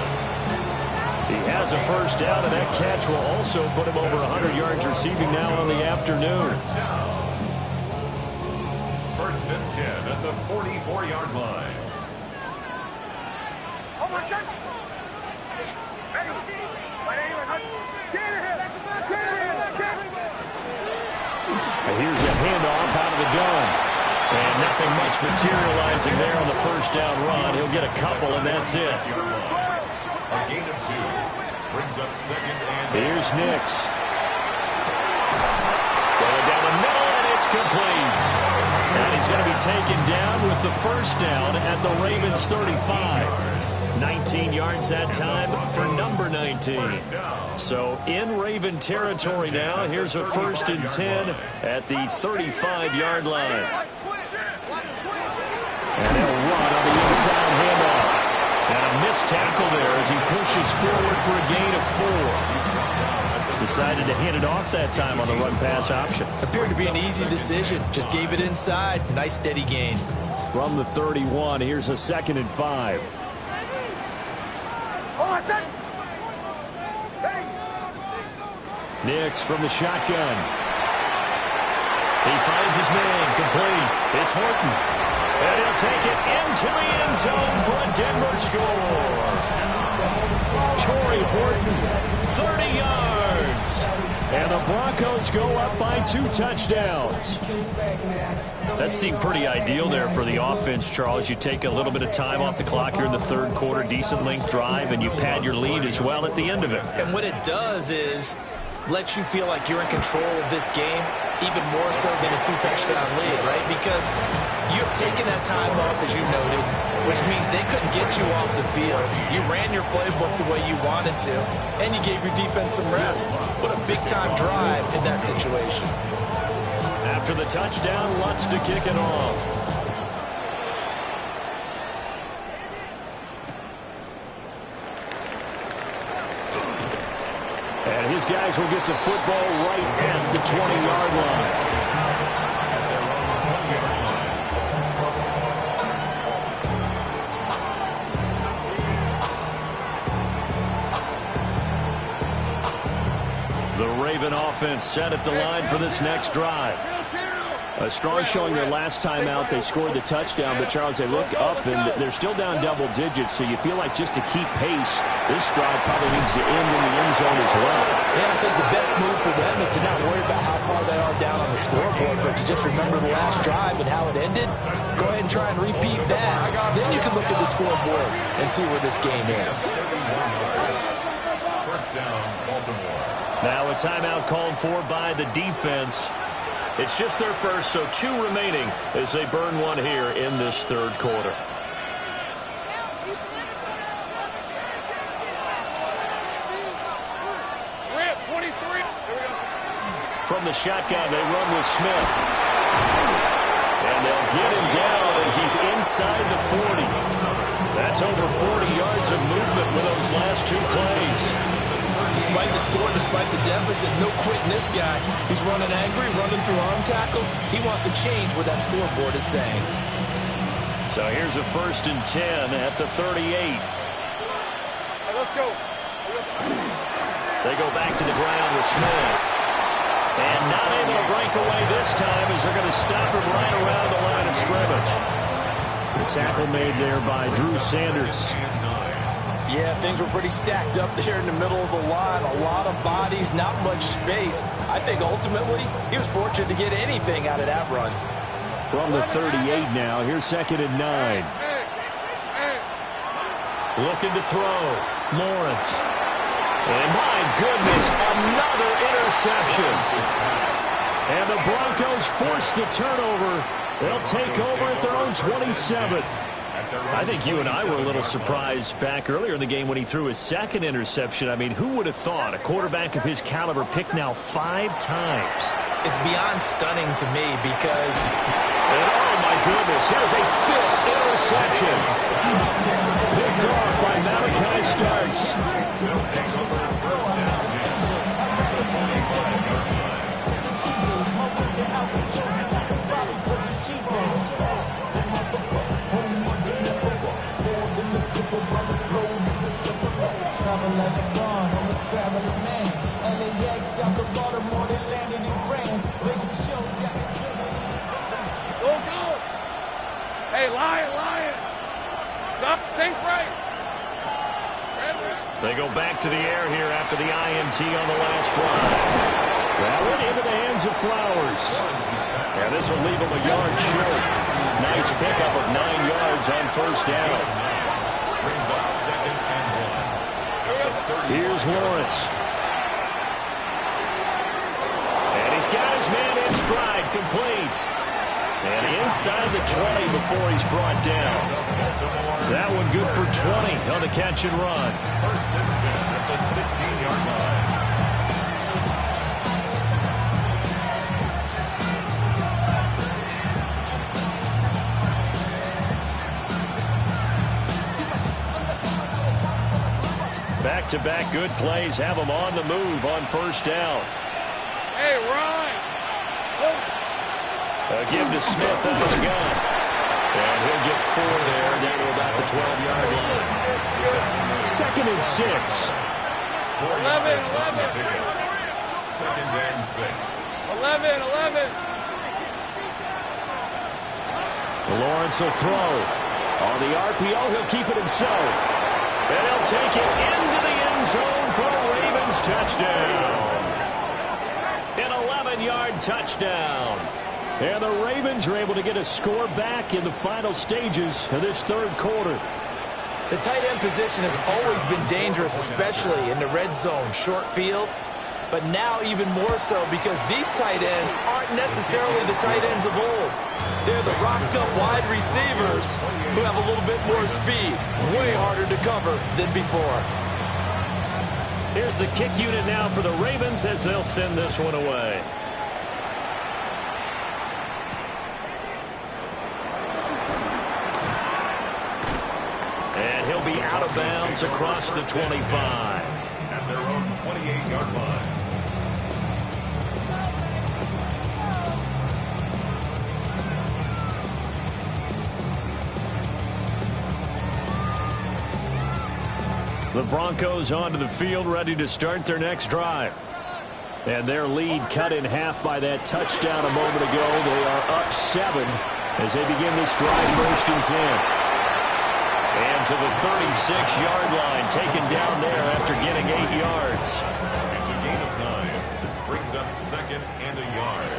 He has a first down, and that catch will also put him over 100 yards receiving now on the afternoon. 1st and 10 at the 44-yard line. done. And nothing much materializing there on the first down run. He'll get a couple, and that's it. A gain of 2 brings up second and... Here's Nix. Going down the middle, and it's complete. And he's going to be taken down with the first down at the Ravens 35. 19 yards that time for number 19. So in Raven territory now. Here's a 1st and 10 at the 35-yard line. And they'll run on the inside handoff. And a missed tackle there as he pushes forward for a gain of 4. Decided to hand it off that time on the run-pass option. Appeared to be an easy decision. Just gave it inside. Nice steady gain. From the 31, here's a 2nd and 5. Nix from the shotgun. He finds his man, complete. It's Horton. And he'll take it into the end zone for a Denver score. Torrey Horton, 30 yards. And the Broncos go up by 2 touchdowns. That seemed pretty ideal there for the offense, Charles. You take a little bit of time off the clock here in the 3rd quarter, decent length drive, and you pad your lead as well at the end of it. And what it does is let you feel like you're in control of this game, even more so than a 2-touchdown lead, right? Because you have taken that time off, as you noted, which means they couldn't get you off the field. You ran your playbook the way you wanted to, and you gave your defense some rest. What a big-time drive in that situation. After the touchdown, Lutz to kick it off. And his guys will get the football right at the 20-yard line. The Raven offense set at the line for this next drive. A strong showing their last time out. They scored the touchdown, but Charles, they look up and they're still down double digits, so you feel like just to keep pace, this drive probably needs to end in the end zone as well. Yeah, I think the best move for them is to not worry about how far they are down on the scoreboard, but to just remember the last drive and how it ended. Go ahead and try and repeat that. Then you can look at the scoreboard and see where this game is. First down, Baltimore. Now a timeout called for by the defense. It's just their first, so 2 remaining as they burn one here in this 3rd quarter. From the shotgun, they run with Smith. And they'll get him down as he's inside the 40. That's over 40 yards of movement with those last 2 plays. Despite the score, despite the deficit, no quitting this guy. He's running angry, running through arm tackles. He wants to change what that scoreboard is saying. So here's a 1st and 10 at the 38. Hey, let's go. They go back to the ground with Smith. And not able to break away this time as they're going to stop him right around the line of scrimmage. The tackle made there by Drew Sanders. Yeah, things were pretty stacked up there in the middle of the line. A lot of bodies, not much space. I think ultimately he was fortunate to get anything out of that run. From the 38 now, here's 2nd and 9. Looking to throw. Lawrence. And my goodness, another interception. And the Broncos force the turnover. They'll take over at their own 27. I think you and I were a little surprised back earlier in the game when he threw his 2nd interception. I mean, who would have thought a quarterback of his caliber picked now 5 times? It's beyond stunning to me because... And oh, my goodness, here's a 5th interception. Picked off by Malachi Starks. They go back to the air here after the INT on the last drive. That went into the hands of Flowers. And this will leave him a yard short. Nice pickup of 9 yards on first down. Brings up 2nd and 1. Here's Lawrence. And he's got his man in stride, complete. And inside the 20 before he's brought down. That one good for 20 on the catch and run. 1st and 10 at the 16-yard line. Back-to-back good plays have him on the move on first down. Hey, Ryan. Give to Smith out of the gun. And he'll get 4 there down to about the 12-yard line. 2nd and 6. 11. 2nd and 6. 11. Lawrence will throw. On the RPO, he'll keep it himself. And he'll take it into the end zone for a Ravens touchdown. An 11-yard touchdown. And the Ravens are able to get a score back in the final stages of this third quarter. The tight end position has always been dangerous, especially in the red zone, short field. But now even more so because these tight ends aren't necessarily the tight ends of old. They're the rocked-up wide receivers who have a little bit more speed, way harder to cover than before. Here's the kick unit now for the Ravens as they'll send this one away. And he'll be out of bounds across the 25. At their own 28-yard line. The Broncos onto the field, ready to start their next drive. And their lead cut in half by that touchdown a moment ago. They are up 7 as they begin this drive, 1st and 10. And to the 36-yard line, taken down there after getting 8 yards. It's a gain of 9. Brings up 2nd and a yard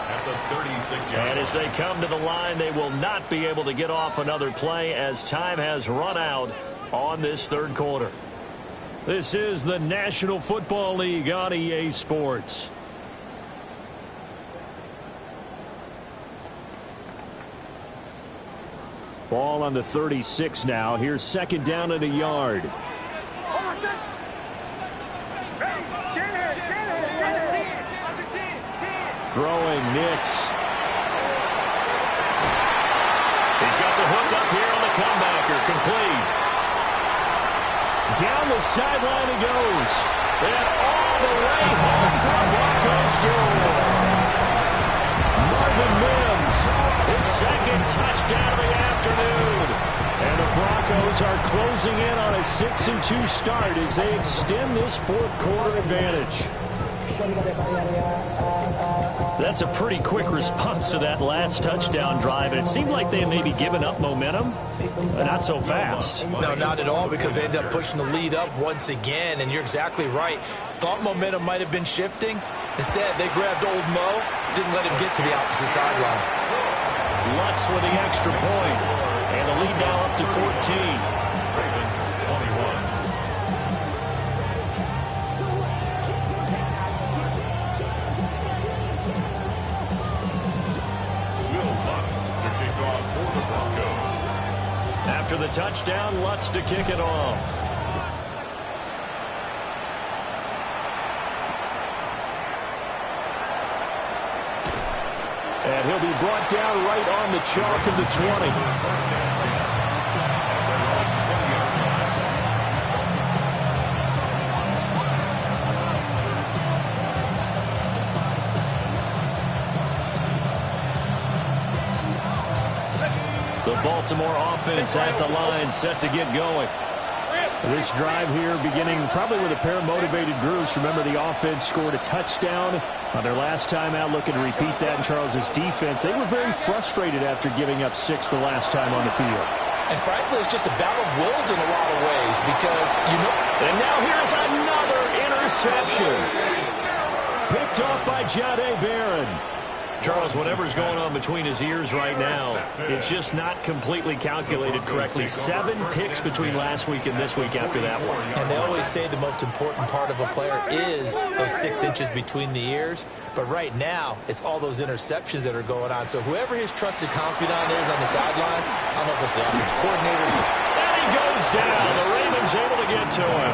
at the 36-yard. And as they come to the line, they will not be able to get off another play as time has run out on this third quarter. This is the National Football League on EA Sports. Ball on the 36 now. Here's 2nd down and a yard. Throwing Nix. He's got the hook up here on the comebacker. Complete. Down the sideline he goes. And all the way home for a Broncos score. Marvin Mims, his 2nd touchdown of the afternoon. And the Broncos are closing in on a 6-2 start as they extend this fourth quarter advantage. That's a pretty quick response to that last touchdown drive, and it seemed like they had maybe given up momentum, but not so fast. No, not at all, because they ended up pushing the lead up once again, and you're exactly right. Thought momentum might have been shifting. Instead, they grabbed old Mo, didn't let him get to the opposite sideline. Lutz with the extra point, and the lead now up to 14. Ravens 21. After the touchdown, Lutz to kick it off. And he'll be brought down right on the chalk of the 20. The Baltimore offense at the line, set to get going. This drive here beginning probably with a pair of motivated groups. Remember, the offense scored a touchdown on their last time out, looking to repeat that in Charles's defense. They were very frustrated after giving up 6 the last time on the field. And frankly, it's just a battle of wills in a lot of ways because, And now here's another interception. Picked off by Jahdae Barron. Charles, whatever's going on between his ears right now, it's just not completely calculated correctly. 7 picks between last week and this week after that one. And they always say the most important part of a player is those 6 inches between the ears. But right now, it's all those interceptions that are going on. So whoever his trusted confidant is on the sidelines, I don't know if it's the offense coordinator. And he goes down. The Ravens able to get to him.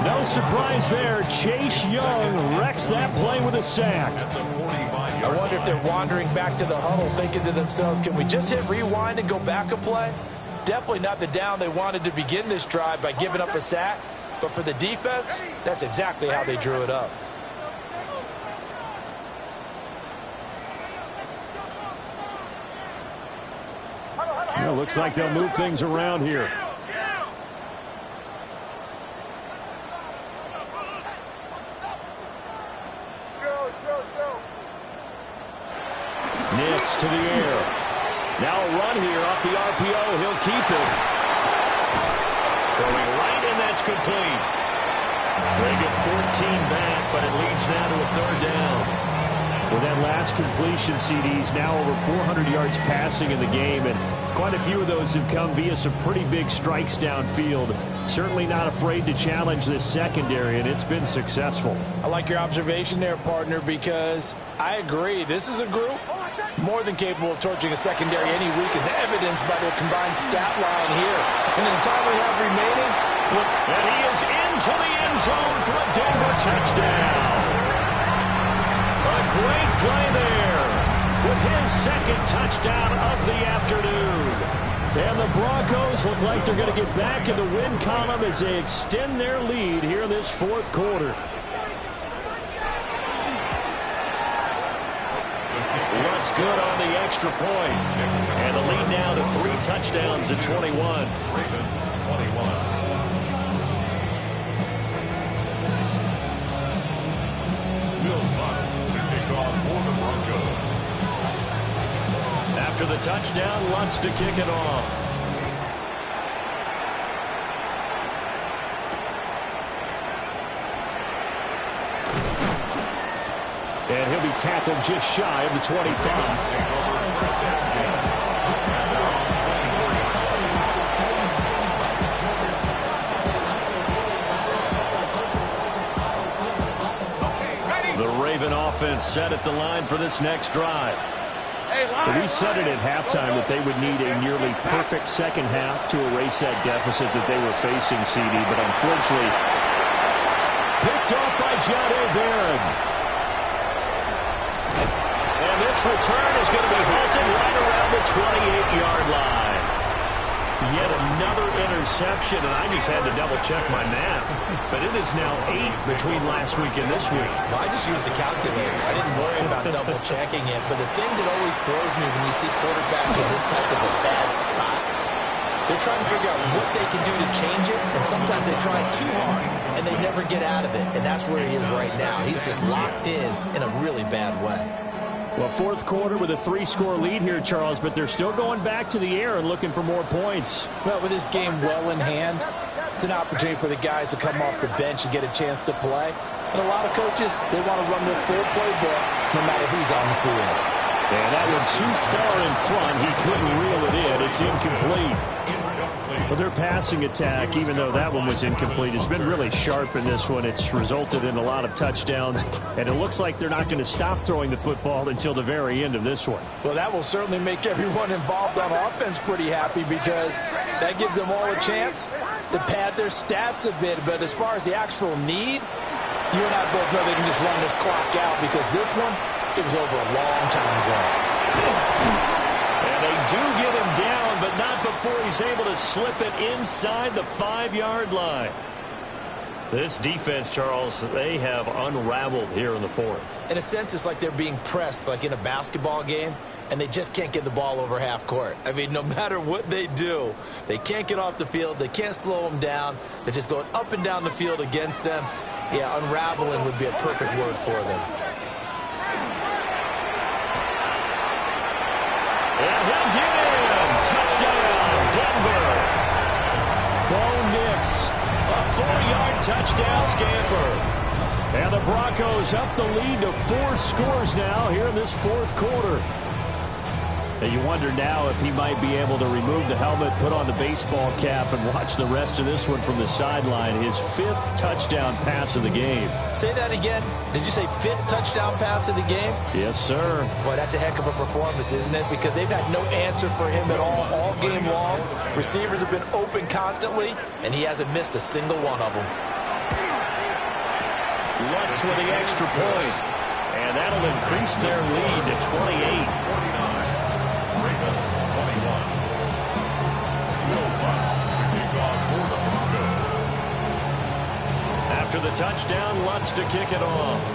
No surprise there. Chase Young wrecks that play with a sack. I wonder if they're wandering back to the huddle thinking to themselves, can we just hit rewind and go back a play? Definitely not the down they wanted to begin this drive by giving up a sack. But for the defense, that's exactly how they drew it up. Well, looks like they'll move things around here. Nix to the air. Now a run here off the RPO. He'll keep it. Throwing right, and that's complete. They get 14 back, but it leads now to a 3rd down. With that last completion, CD's now over 400 yards passing in the game, and quite a few of those have come via some pretty big strikes downfield. Certainly not afraid to challenge this secondary, and it's been successful. I like your observation there, partner, because I agree. This is a group more than capable of torching a secondary any week, as evidenced by their combined stat line here. And in the time we have remaining, and he is into the end zone for a Denver touchdown. A great play there with his 2nd touchdown of the afternoon. And the Broncos look like they're going to get back in the win column as they extend their lead here in this 4th quarter. What's good on the extra point? And the lead now to 3 touchdowns at 21. Ravens 21. After the touchdown, Lutz to kick it off. And he'll be tackled just shy of the 25. The Raven offense set at the line for this next drive. We said it at halftime that they would need a nearly perfect second half to erase that deficit that they were facing, CD, but unfortunately picked off by Jahdae Barron. And this return is going to be halted right around the 28-yard line. Yet another interception, and I just had to double-check my math. But it is now 8 between last week and this week. Well, I just used the calculator. I didn't worry about double-checking it. But the thing that always throws me when you see quarterbacks in this type of a bad spot, they're trying to figure out what they can do to change it, and sometimes they try too hard, and they never get out of it. And that's where he is right now. He's just locked in a really bad way. Well, 4th quarter with a 3-score lead here, Charles, but they're still going back to the air and looking for more points. Well, with this game well in hand, it's an opportunity for the guys to come off the bench and get a chance to play. And a lot of coaches, they want to run their full playbook no matter who's on the field. And that one too far in front. He couldn't reel it in. It's incomplete. Well, their passing attack, even though that one was incomplete, has been really sharp in this one. It's resulted in a lot of touchdowns, and it looks like they're not going to stop throwing the football until the very end of this one. Well, that will certainly make everyone involved on offense pretty happy because that gives them all a chance to pad their stats a bit. But as far as the actual need, you and I both know they can just run this clock out because this one, it was over a long time ago. And they do get him down, but not before he's able to slip it inside the 5-yard line. This defense, Charles, they have unraveled here in the 4th. In a sense, it's like they're being pressed like in a basketball game, and they just can't get the ball over half court. I mean, no matter what they do, they can't get off the field. They can't slow them down. They're just going up and down the field against them. Yeah, unraveling would be a perfect word for them. And he'll get him. Touchdown, touchdown scamper. And the Broncos up the lead to 4 scores now here in this fourth quarter. And you wonder now if he might be able to remove the helmet, put on the baseball cap, and watch the rest of this one from the sideline. His 5th touchdown pass of the game. Say that again. Did you say 5th touchdown pass of the game? Yes, sir. Boy, that's a heck of a performance, isn't it? Because they've had no answer for him at all game long. Receivers have been open constantly, and he hasn't missed a single one of them. Lutz with the extra point. And that'll increase their lead to 28. 49. Ravens 21. Will Lutz to kick off for the Broncos. After the touchdown, Lutz to kick it off.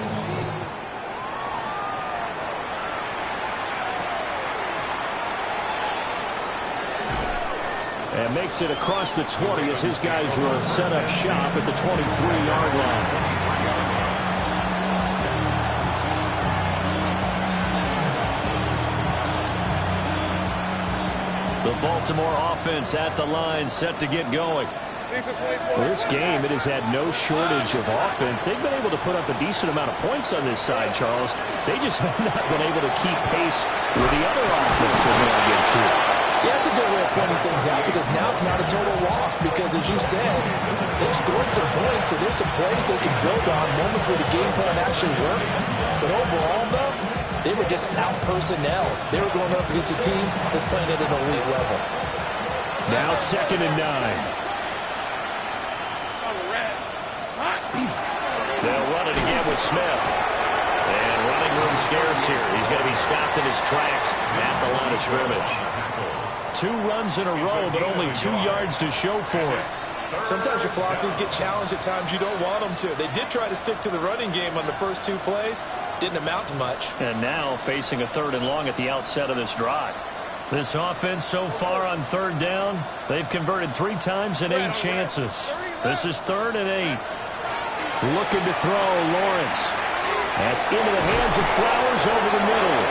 And makes it across the 20 as his guys will set up shop at the 23-yard line. The Baltimore offense at the line, set to get going. This game, it has had no shortage of offense. They've been able to put up a decent amount of points on this side, Charles. They just have not been able to keep pace with the other offense they're going against here. Yeah, that's a good way of pointing things out because now it's not a total loss because, as you said, they've scored some points, so there's some plays they can build on, moments where the game plan actually worked. But overall, though, they were just out personnel. They were going up against a team that's playing at an elite level. Now 2nd and 9. They'll run it again with Smith. And running room scarce here. He's going to be stopped in his tracks at the line of scrimmage. 2 runs in a row, but only 2 yards to show for it. Sometimes your philosophies get challenged at times you don't want them to. They did try to stick to the running game on the first 2 plays. Didn't amount to much. And now facing a 3rd and long at the outset of this drive. This offense so far on 3rd down, they've converted 3 times in 8 chances. This is 3rd and 8. Looking to throw, Lawrence. That's into the hands of Flowers over the middle.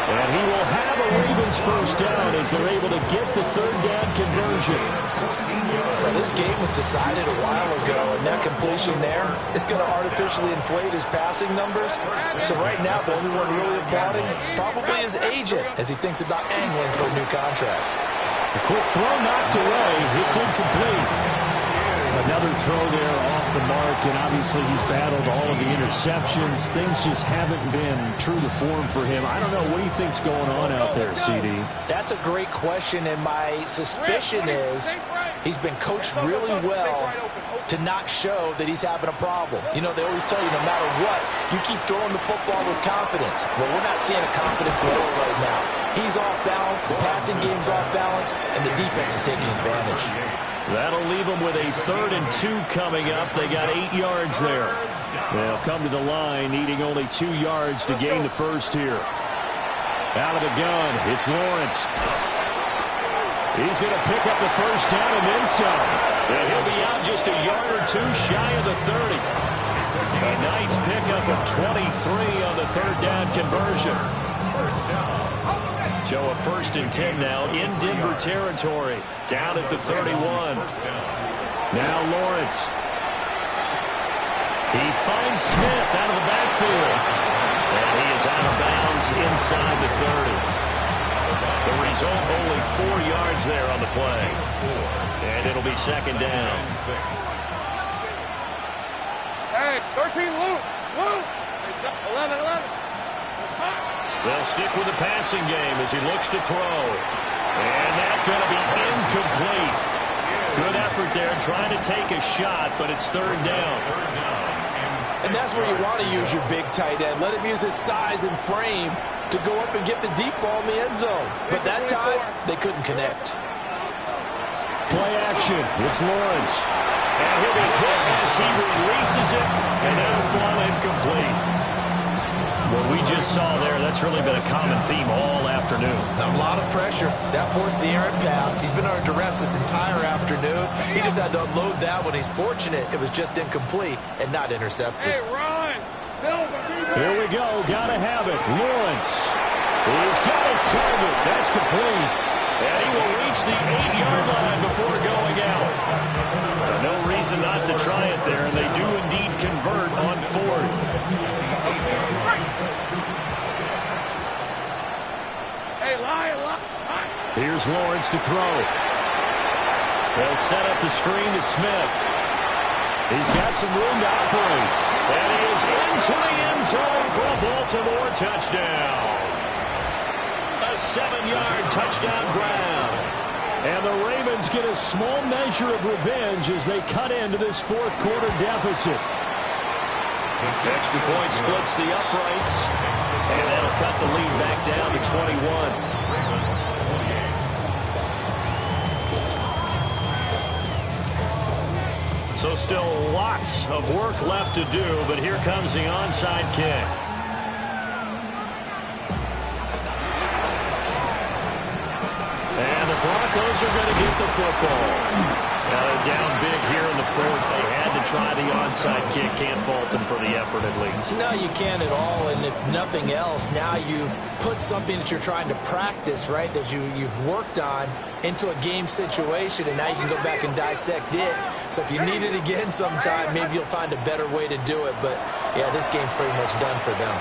And he will have a Ravens first down as they're able to get the 3rd down conversion. Well, this game was decided a while ago, and that completion there is going to artificially inflate his passing numbers. So right now, the only one really applauding probably his agent as he thinks about angling for a new contract. A quick throw knocked away. It's incomplete. Another throw there off the mark, and obviously he's battled all of the interceptions. Things just haven't been true to form for him. I don't know. What do you think's going on out there, CD? That's a great question, and my suspicion is he's been coached really well to not show that he's having a problem. You know, they always tell you no matter what, you keep throwing the football with confidence. Well, we're not seeing a confident thrower right now. He's off balance, the passing game's off balance, and the defense is taking advantage. That'll leave them with a 3rd and 2 coming up. They got 8 yards there. They'll come to the line, needing only 2 yards to gain the first here. Out of the gun, it's Lawrence. He's going to pick up the first down and then some. And he'll be out just a yard or 2 shy of the 30. A nice pickup of 23 on the 3rd down conversion. First down. So a 1st and 10 now in Denver territory. Down at the 31. Now Lawrence. He finds Smith out of the backfield. And he is out of bounds inside the 30. The result, only 4 yards there on the play. And it'll be 2nd down. Hey, 13, Luke. 11. They'll stick with the passing game as he looks to throw. And that's going to be incomplete. Good effort there trying to take a shot, but it's 3rd down. And that's where you want to use your big tight end. Let him use his size and frame to go up and get the deep ball in the end zone. But that time, they couldn't connect. Play action. It's Lawrence. And he'll be hit as he releases it. And that'll fall incomplete. What we just saw there, that's really been a common theme all afternoon. A lot of pressure. That forced the errant pass. He's been under duress this entire afternoon. He just had to unload that one. He's fortunate it was just incomplete and not intercepted. Hey, Ron. Here we go. Got to have it. Lawrence. He's got his target. That's complete. And he will reach the 8-yard line before going out. No reason not to try it there, and they do indeed convert on 4th. Hey, lie. Here's Lawrence to throw. They'll set up the screen to Smith. He's got some room to operate. And he is into the end zone for a Baltimore touchdown. A 7-yard touchdown grab. And the Ravens get a small measure of revenge as they cut into this 4th quarter deficit. Extra point splits the uprights. And that'll cut the lead back down to 21. So still lots of work left to do, but here comes the onside kick. And the Broncos are going to get the football. Now they're down big here in the 4th. They had to try the onside kick. Can't fault them for the effort at least. No, you can't at all. And if nothing else, now you've put something that you're trying to practice, right, that you've worked on into a game situation, and now you can go back and dissect it. So if you need it again sometime, maybe you'll find a better way to do it. But, yeah, this game's pretty much done for them.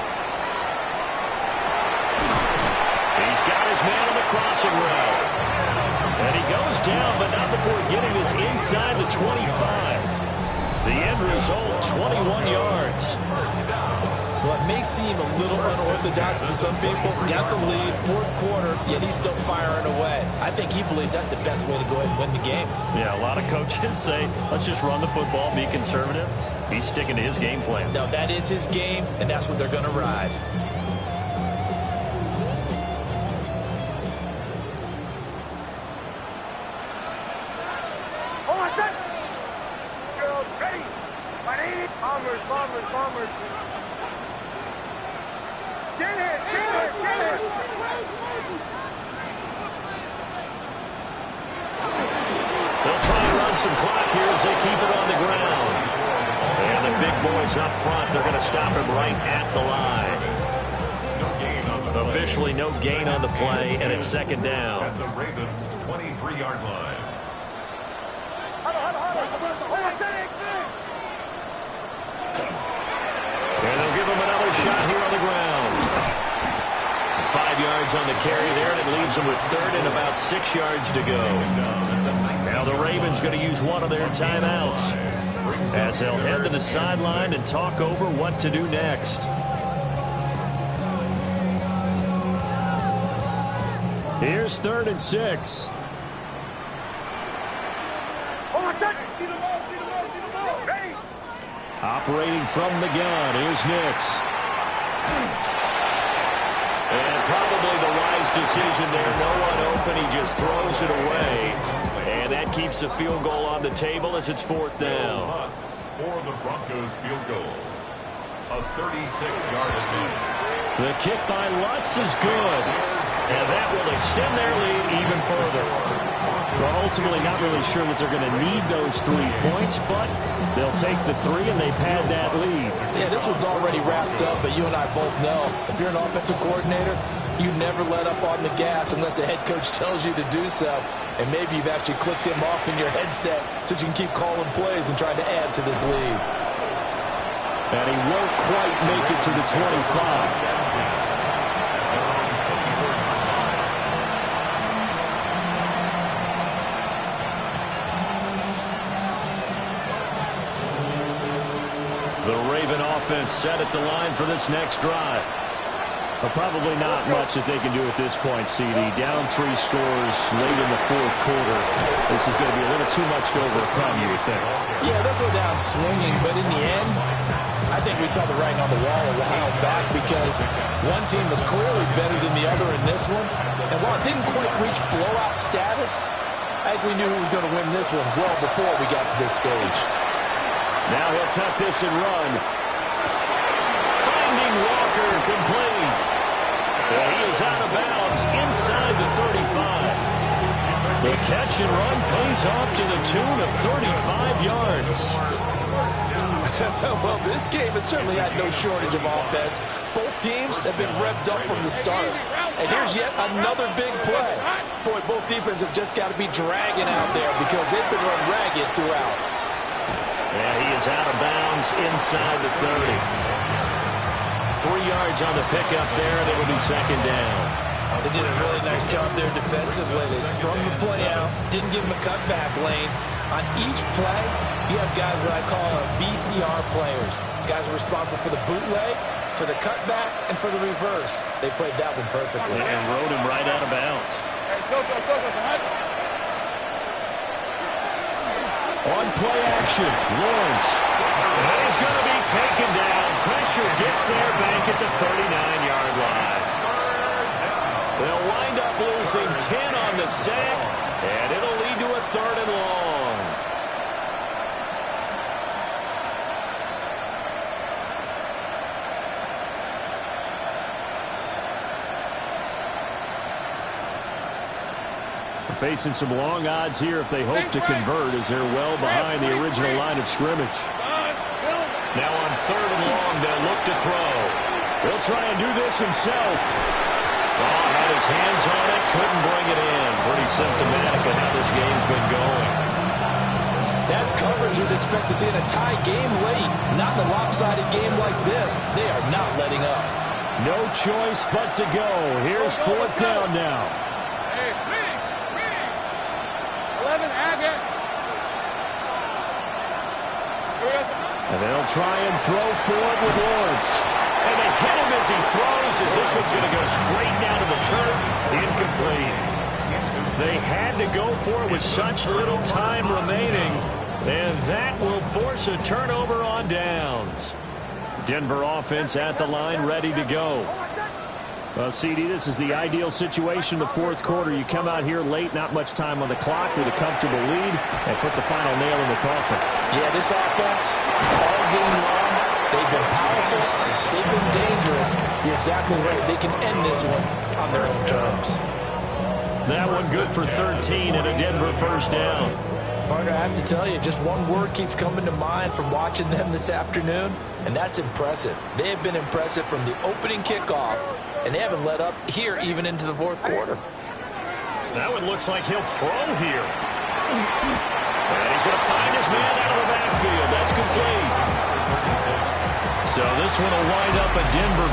He's got his man on the crossing route. And he goes down, but not before getting this inside the 25. The end result, 21 yards. Well, it may seem a little unorthodox to some people. Got the lead, 4th quarter, yet he's still firing away. I think he believes that's the best way to go ahead and win the game. Yeah, a lot of coaches say, let's just run the football, be conservative. He's sticking to his game plan. No, that is his game, and that's what they're going to ride. Bombers. Get it. They'll try and run some clock here as they keep it on the ground. And the big boys up front, they're going to stop him right at the line. Officially no gain on the play, and it's 2nd down. At the Ravens' 23-yard line. And they'll give him another shot here on the ground. 5 yards on the carry there, and it leaves them with 3rd and about 6 yards to go. Now the Ravens going to use one of their timeouts as they'll head to the sideline and talk over what to do next. Here's 3rd and 6. Operating from the gun, here's Nix. And probably the wise decision there. No one open, he just throws it away. And that keeps the field goal on the table as it's 4th down. For the Broncos field goal. A 36-yard attempt. The kick by Lutz is good. And that will extend their lead even further. Well, ultimately not really sure that they're going to need those 3 points, but they'll take the 3 and they pad that lead. Yeah, this one's already wrapped up, but you and I both know if you're an offensive coordinator, you never let up on the gas unless the head coach tells you to do so. And maybe you've actually clicked him off in your headset so you can keep calling plays and trying to add to this lead. And he won't quite make it to the 25. The Raven offense set at the line for this next drive. But probably not much that they can do at this point, CD. Down 3 scores late in the 4th quarter. This is going to be a little too much to overcome, you would think. Yeah, they'll go down swinging, but in the end, I think we saw the writing on the wall a while back because one team was clearly better than the other in this one. And while it didn't quite reach blowout status, I think we knew who was going to win this one well before we got to this stage. Now he'll tuck this and run. Finding Walker complete. And he is out of bounds inside the 35. The catch and run pays off to the tune of 35 yards. Well, this game has certainly had no shortage of offense. Both teams have been revved up from the start. And here's yet another big play. Boy, both defenses have just got to be dragging out there because they've been run ragged throughout. Yeah, he is out of bounds inside the 30. 3 yards on the pickup there, and it'll be second down. They did a really nice job there defensively. They strung the play out, didn't give him a cutback lane. On each play, you have guys what I call BCR players. Guys are responsible for the bootleg, for the cutback, and for the reverse. They played that one perfectly. And rode him right out of bounds. Hey, Soko, On play action, Lawrence. And he's going to be taken down. Pressure gets there back at the 39-yard line. They'll wind up losing 10 on the sack, and it'll lead to a 3rd and long. They're facing some long odds here if they hope to convert, as they're well behind the original line of scrimmage. Now on 3rd and long, they'll look to throw. He'll try and do this himself. Oh, had his hands on it, couldn't bring it in. Pretty symptomatic of how this game's been going. That's coverage you'd expect to see in a tie game late. Not in a lopsided game like this. They are not letting up. No choice but to go. Here's 4th down now. Hey, please. 11, add it. And they'll try and throw for it with Lawrence. And they hit him as he throws, as this one's going to go straight down to the turf. Incomplete. They had to go for it with such little time remaining, and that will force a turnover on downs. Denver offense at the line, ready to go. Well, CD, this is the ideal situation, the 4th quarter. You come out here late, not much time on the clock with a comfortable lead, and put the final nail in the coffin. Yeah, this offense, all game long, they've been powerful, they've been dangerous. You're exactly right. They can end this one on their own terms. That one good for 13 and a Denver 1st down. Partner, I have to tell you, just one word keeps coming to mind from watching them this afternoon, and that's impressive. They have been impressive from the opening kickoff, and they haven't let up here even into the 4th quarter. That one looks like he'll throw here. And he's going to find his man out of the backfield. That's complete. So this one will wind up a Denver